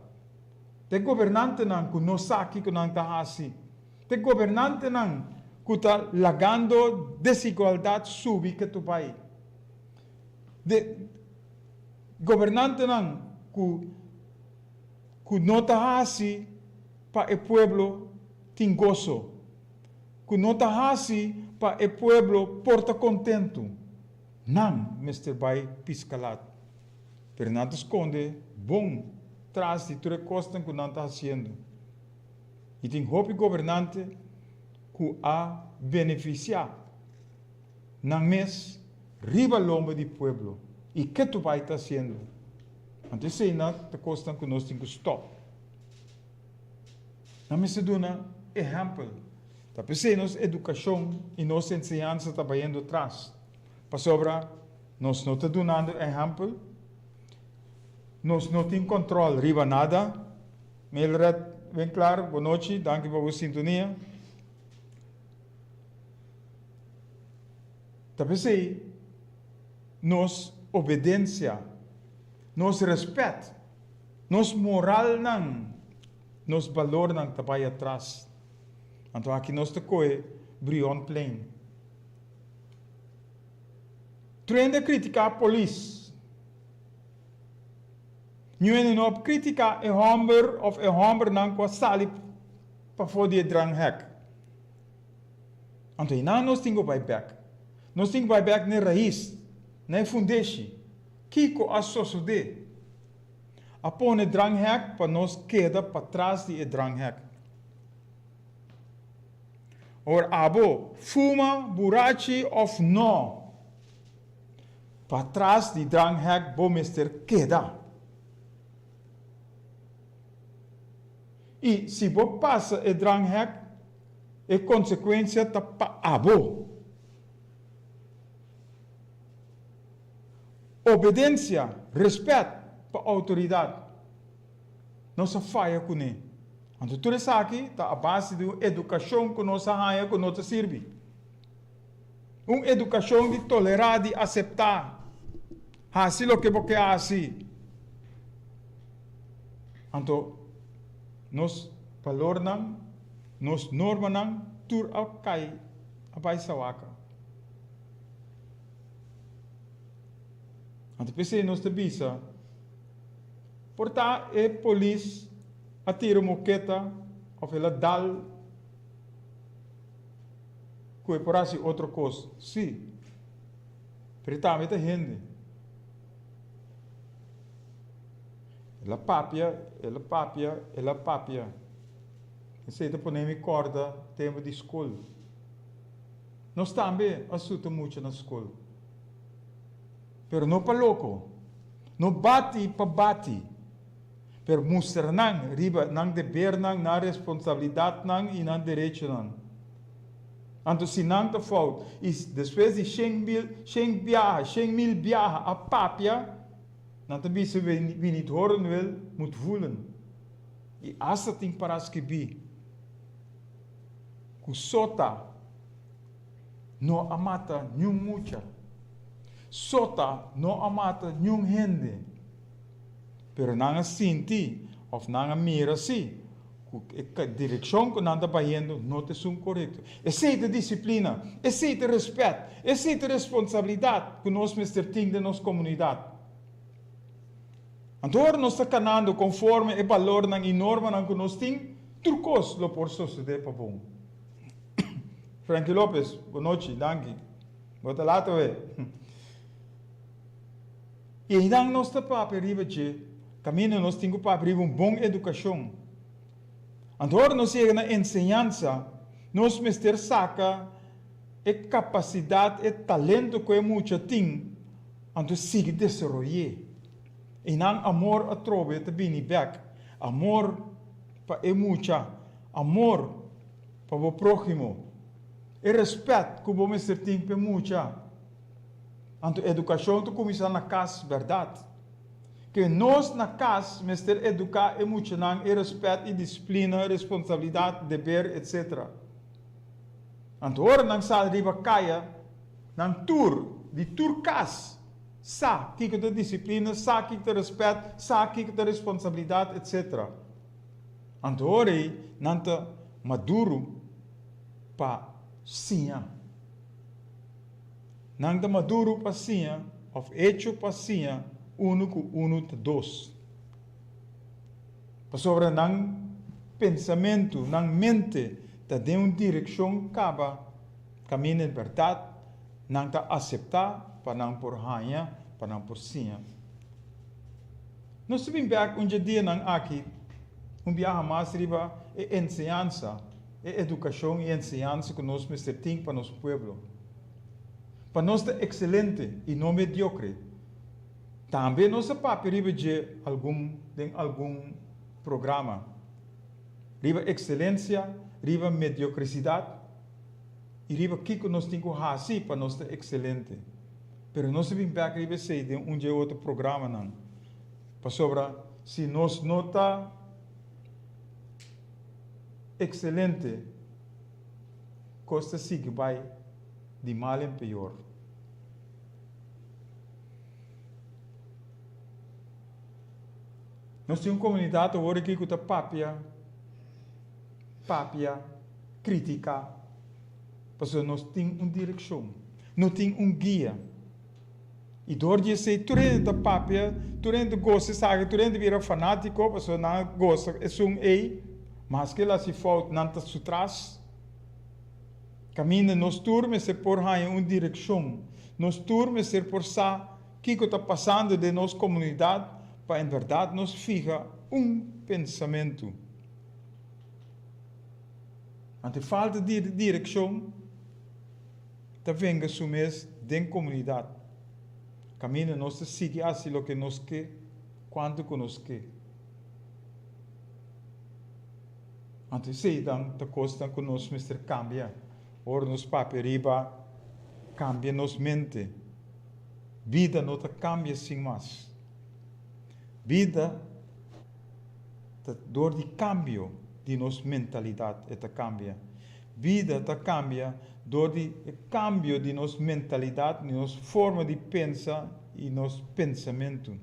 Tem governante não que não sabe que não está assim. Tem governante não que está lagando desigualdade subi que tu vai. De governante não que que não está assim para o pueblo tem gozo, que não está assim para o pueblo porta contento. Não, Mr. Vai piscalat. Fernando esconde, bom, traz de tudo costa que não está fazendo. E tem hope governante que a beneficiar. Não mês, riba lomba do pueblo. E que tu vai estar fazendo? Antes de não, te costa que nós temos que stop. Não me se dá um exemplo. Tá pensando nos educação e nos ensinança está indo atrás. Para sobra, nós não estamos dando exemplo. Nós não temos controle riba nada. Melred, bem claro, boa noite, danke pela sintonia. Tá pensando, nos obediência, nos respeito, nos moral não, nos valor não está para atrás. Então aqui nós te coi brion plain. Trende a criticar a polícia. Nu en op criticar a homber of a homber não com a sali para foder drang hek. Então não nós temos vai back. Nós temos vai back na raiz, na fundação. Kiko a sosode. Apone drang hek para nós queda para trás de drang hek. Or abo, fuma, burachi of no. Para trás de drang hek bo mister queda. E se você passa o drang hek, a consequência está para abo. Obediência, respeito para a autoridade. Não se falha com ele. Então, tudo isso aqui está a base da educação que nós temos, que nós servimos. Uma educação de tolerar, de aceitar. Assim o que você é assim. Então, nos valores não, nos normas não, tur ao cai, a baixar waka. Então, pensei nos tabisa, portar a polícia a tiro moqueta, ou ela dal, que é por assim outra coisa. Sim, pero também tem gente. Ela papia. Esse é para me corda, tema de escola. Nós também assunto muito na escola. Pero não para louco. Não bate para bate. Pero mostrar não, riba, não dever não, na responsabilidade não e não direito não. Então se não está falta, e depois de 100 mil viaja a papia, não também se we niet horen wil, moet voelen. E essa tem para escrever. Que sota não amata nenhum mucha. Sota não amata nenhum gente. Pero não senti, ou não mira assim, que a direção que não está fazendo não é correto. Aceita disciplina, aceita respeito, aceita responsabilidade que nós temos da nossa comunidade. Então, nós estamos caminhando conforme o valor e norma que nós temos, turcos lo por suceder para bom. Frankie Lopes, boa noite, danke. Bota lá, e ainda nós estamos para arriba, caminho nós temos para arriba uma boa educação. Então, nós chegamos na ensinança, nós mister saca a capacidade, o talento que é muito tem, então siga desenvolver. E não amor a trove te bini back. Amor para emucha. Amor para o próximo. E respeito que você ser tem para mucha. Então, educação tu começa na casa, verdade. Que nós na casa, mister educar e mucha não, e respeito e disciplina, responsabilidade, dever, etc. Então, ora não sai riba caia, não de tur casa. Sa que da disciplina, sa que da respeito, sa que da responsabilidade, etc. Agora, não está maduro para sinha. Não está maduro para sinha, ou hecho para sinha, uno com uno de dois. Sobre nang pensamento, nang mente, ta de uma direção caba, caminho de verdade, nang ta aceitar, para nang por hanha, para nang por sinha. Nós sabemos que dia nang aqui, viaja mais riba é ensinança, é educação e ensinança que nós temos para nosso povo. Para nós é excelente e não mediocre. Também nós papel riba de algum programa. Riba excelência, riba mediocridade e riba que nós temos que fazer para nós ser excelente. Pero nós sabemos que riba sei de dia outro programa não. Para sobre se nós não está excelente, costa sigue vai de mal em pior. Nós temos uma comunidade agora que está papia, crítica, porque nós temos uma direção, nós temos um guia. E door je sei, tu rende papia, tu rende gosta, sabe, tu rende vira fanático, porque não gosta, é ei, mas que lá se falta, não está sutras. Caminha nos turmes se por aí uma direção, nos turmes se por sa, que está passando de nossa comunidade, para em verdade nos fija pensamento. Ante falta de direção, tá venga sumes de comunidade. Caminho nos sigue assim o que nos quer, quanto que nos quer. Ante sei dan ta costa que nos mister cambia, or nos paperiba cambia nos mente. Vida não ta cambia sem mais. Vida, door die cambio de nossa mentalidade, esta cambia. Vida está cambia door die cambio de nossa mentalidade, de nossa forma de pensar e nosso pensamento.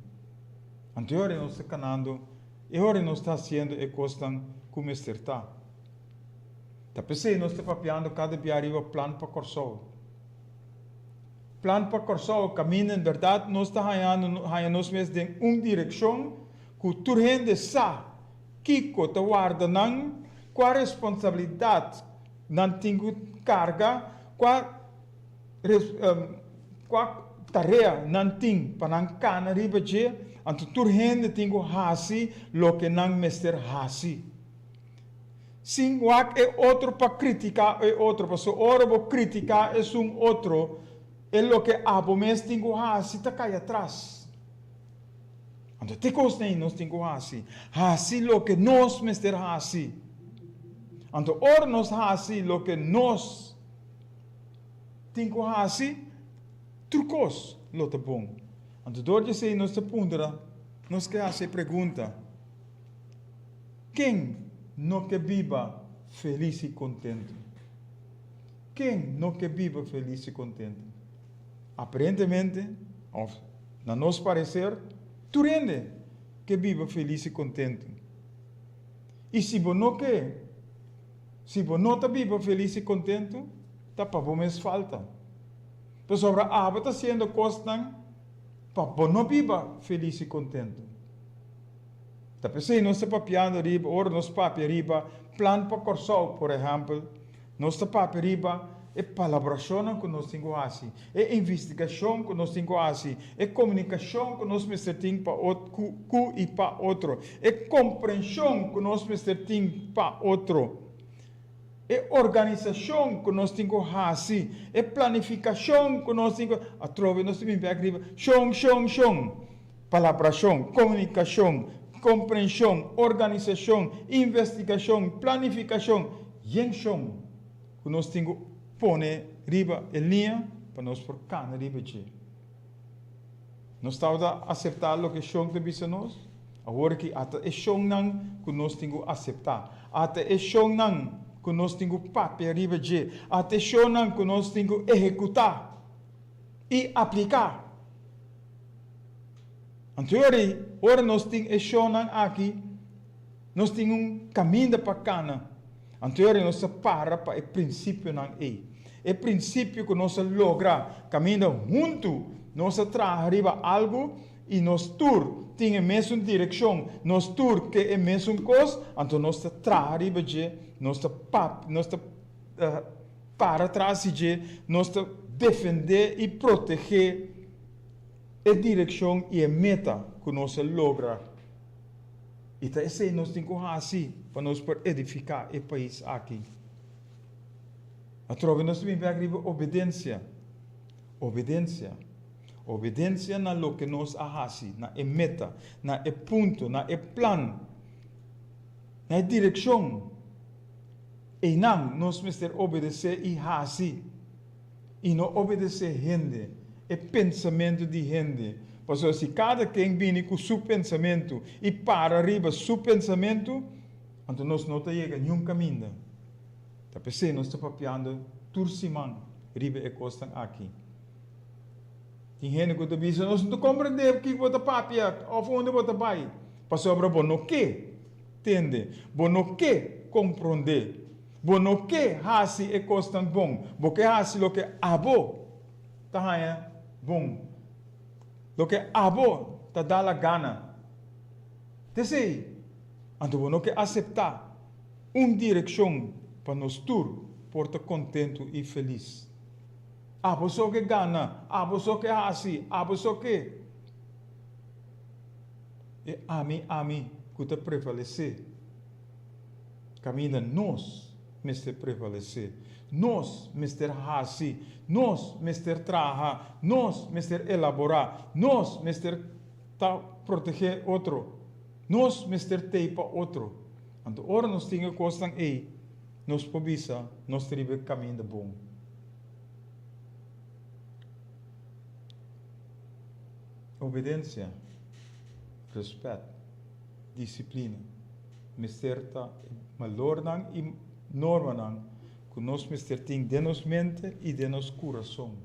Anterior nós está canando, e agora nós está fazendo e costam como está. Tá pensei nós está papiando cada dia arriba plano para Corsol. Plano para Corsol, caminho em verdade, nós está ganhando nós mesmos em uma direção que tu rende sa, que te guarda não, qual responsabilidade não tem carga, qual tarefa não tem para não cana riba de, anto tu rende tem que hasi lo que não mester hasi. Sim, wak é outro para criticar é outro, porque ora vou criticar é outro. É o que abomens tem que hasi tá cai atrás. Então te costa aí nós tem que hasi lo que nós mester hasi. Então ora nós hasi lo que nós tem que hasi, trucos lo tá bom. Então dor de sei nós te pondra, nós que hasi pergunta. Quem não que viva feliz e contente? Quem não que viva feliz e contente? Aparentemente, na nosso parecer, tu rende que viva feliz e contente. E se você não quer, se você não está viva feliz e contente, está para você falta. Então, sobre a aba está sendo costa para você não viva feliz e contente. Está pensando, nós estamos papiando riba, ora nós papi riba, plano para Corsol, por exemplo, nós estamos papi riba, é palabração que nós temos que fazer, é investigação que nós temos que fazer, é comunicação que nós temos para outro e para outro, é compreensão que nós temos para outro, é organização que nós temos que fazer, é planificação que nós temos que fazer. A trove nós temos que fazer, palabração, comunicação, compreensão, organização, investigação, planificação, yenção que nós temos que pone riba em linha para nós por cá riba de. Nós estamos a aceitar o que chão te bisa nós. Agora que até é chão não que nós temos que aceitar. Até é chão não que nós temos que papel riba de. Até é chão não que nós temos que executar e aplicar. Então, agora nós temos é chão não aqui. Nós temos caminho para cá. Então, nós para o princípio não é. É princípio que nós logra caminhando junto, nós traz arriba algo e nos tour tem a mesma direção, nos tour que é a mesma coisa, então nós está trariba de, nós está para trás de, nós está defender e proteger a direção e a meta que nós logra. E tá esse nós temos que assim para nós poder edificar o país aqui. A trova nós também vai agregar obediência. Obediência na lo que nós ahasi, na e meta, na e ponto, na e plan, na e direção. E não nós mister obedecer e hasi. E não obedecer gente, e pensamento de gente. Porque se cada quem vem com seu pensamento e para arriba seu pensamento, então nós não chegamos nenhum caminho. Tá pensando, nós estamos papiando tursimang, riba e costan aqui. Tem gente que diz, nós não compreendemos o que você papia, ou onde você vai. Para sobre bom no que, entende? Bom no que compreender. Bom no que hasi e costan bom. Porque hasi lo que abo, tá bom. Lo que abo, tá dá la gana. Desse, então bom no que aceitar direção para nós tur, porta contento e feliz. Abo só que gana, abo só que hasi, abo só que. E ami, que te prevalecer. Caminha nós, mister prevalecer. Nós, mister hasi, nós, mister traha, nós, mister elaborar, nós, mister proteger outro, nós, mister teipa outro. Então, ora nós temos costas aí, nós pobisa, nós temos caminho bom. Obediência, respeito, disciplina, misterta, malordan e normanan, que nós mister tem de nos mente e de nos coração.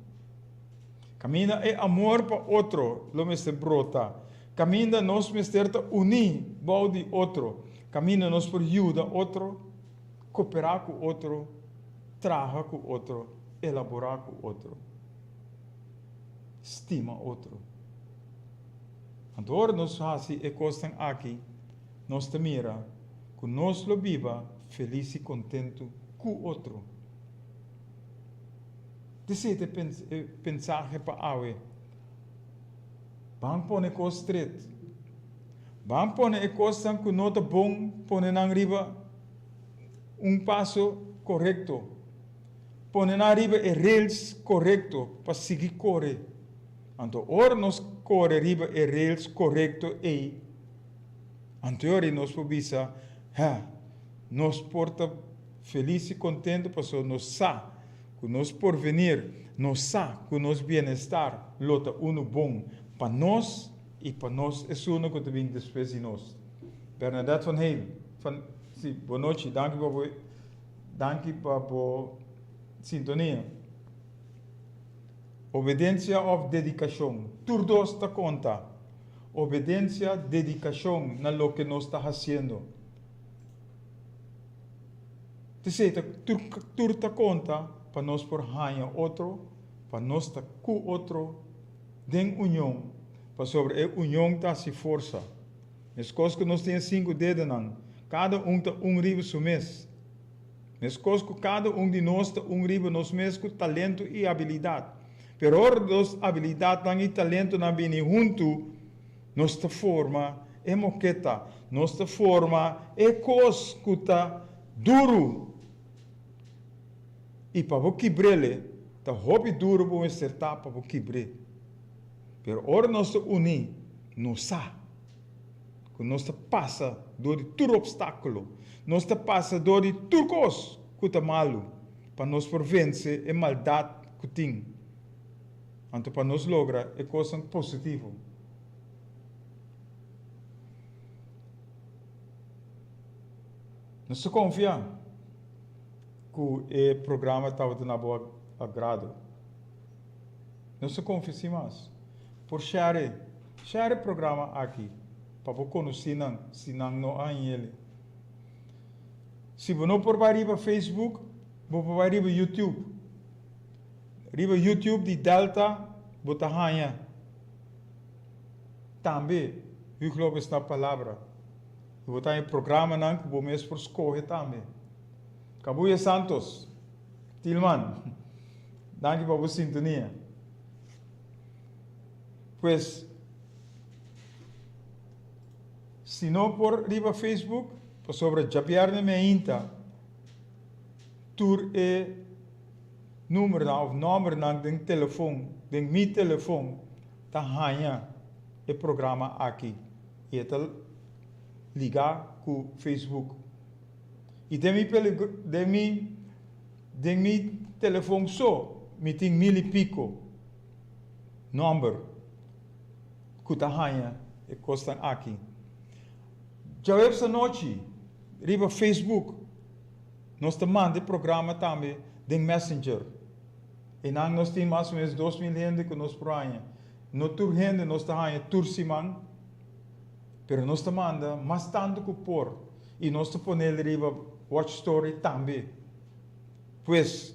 Camina é amor para outro, lo mister brota. Camina nós mister unir, baudi outro. Camina nós por ajuda outro, cooperar com outro, trabalhar com outro, elaborar com outro, estima outro. Agora nós fazemos e costas aqui, nós te mira, que nós lo viva feliz e contento com o outro. Decide pensar para awe. Vamos pôr coisa straight. Vamos pôr coisa que não é bom, pôr na riba passo correto. Pôr na riba rails correto para seguir correr. Então, ora nós corre riba rails correto e anterior nós podemos nós porta feliz e contente porque nós sa que nós porvenir, nós sa que nós bem-estar lota uno bom para nós e para nós é uno que também depois de nós. Bernadette van Heil, boa noite, danke para a sintonia. Obediência ou dedicação. Tudo está conta. Obediência, dedicação na lo que nós está fazendo. Tudo está conta para nós por ganhar outro, para nós estar com outro, den união, para sobre a união está se força. As coisas que nós temos 5 dedos, cada está riba seu mês. As coisas que cada de nós está riba nos mês com talento e habilidade. Pero ora dos habilidade e talento na bem junto, nós te forma é moqueta, nós te forma é coisa que está duro. E para você quebrar, tá hobby duro para acertar para você quebrar. Pero ora nós te unir, nós sa, que nós te passa de todo obstáculo, nós te passa de tudo coisa que está malo, para nós por vencer a maldade que tem. Então, para nós lograr é coisa positiva. Nós confiamos que o programa estava de boa agrado. Nós confiamos mais. Por share o programa aqui, para você conhecer, se não há ele. Se você não por para Facebook, você vai para YouTube. Riba YouTube de Delta, bota hanha. também, eu geloof na palavra. Eu vou estar em programa não que vou mesmo por escolher também. Cabuya Santos, Tilman, danke por sua sintonia. Pues, se não por riba Facebook, por sobre Japiarne me inta, tur e número of nummer na den telefoon, den mi telefoon, ta hanya e programa aqui. E tal ligar com Facebook. E de mi telefone só, mi tem 1000 e pico number que ta hanya e costan aqui. Já essa noite, riba Facebook, nós mandamos programa também de Messenger. E nós temos mais ou menos 2000 gente que nos proanha. No tur gente nós tá tur simang, pero nós manda mais tanto que por e nós te poner riba watch story também. Pues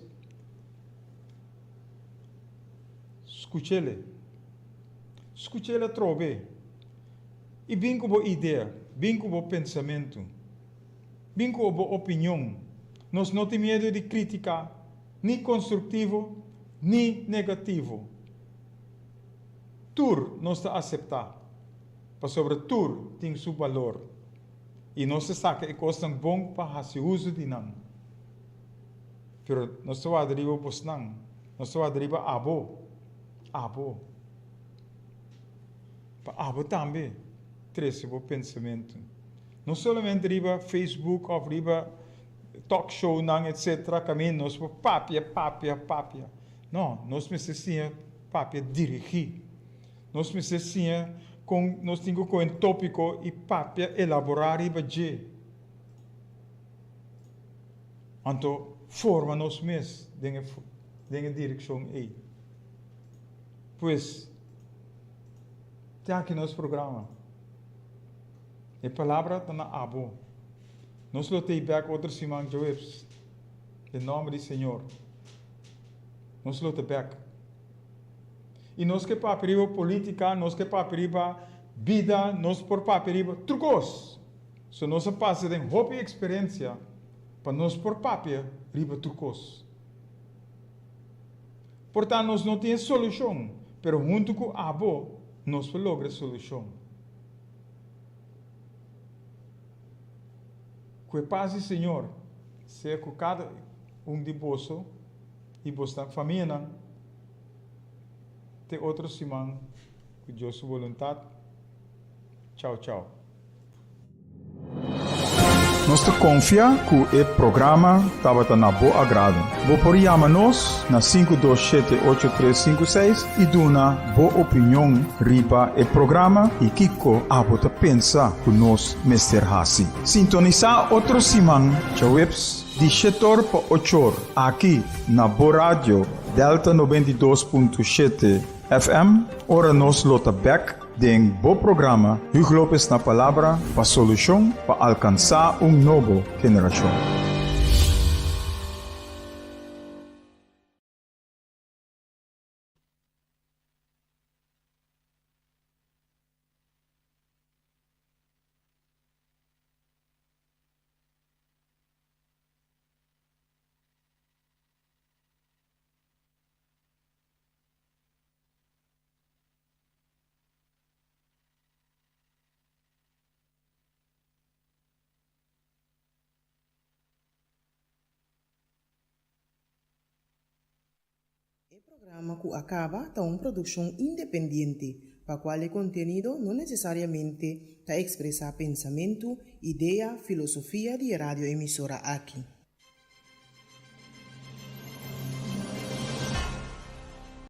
escutele trove e bem com boa ideia, bem com bom pensamento, bem com boa opinião. Nós não temos medo de criticar, nem construtivo, nem negativo. Tur nós está aceitar, para sobre tur tem seu valor. E nós sabe que custa bom para fazer uso de não. Pero nós só adriba bos não, nós só adriba abo. Para abo também, três bom pensamento. Não somente riba Facebook ou riba talk show, etc. Caminho, nós por papia. Não, nós precisamos papia dirigir. Nós precisamos nós temos com um tópico e papia elaborar riba de. Então, forma nós mesmos dengue direção aí. Pois, tem aqui nosso programa. A palavra está na abo. Nós lo temos back outro simang jawebs. Em nome do Senhor. Nós lo temos back. E nós que paperiba política, nós que paperiba vida, nós por paperiba trucos. Se nós passa de uma experiência, para nós por papel, riba trucos. Portanto, nós não temos solução, pero junto com a abo, nós logramos solução. Que paz do Senhor, seja com cada de bolso e bolsa família, tem outro simão, com Deus sua vontade. Tchau. Nós confia que o programa estava na boa agrado. Vou por chamar-nos na 527-8356 e dona boa opinião riba o programa e Kiko abota pensa que nós Mr. Hassi. Sintonizar outro simão, Jawebs, de 7 para 8 aqui na Boa Rádio Delta 92.7 FM. Ora nos lota back den bom programa Hugo Lopes na palavra para solução para alcançar novo geração. El programa que acaba está una producción independiente, para cual el contenido no necesariamente expresa pensamiento, idea, filosofía de radioemisora aquí.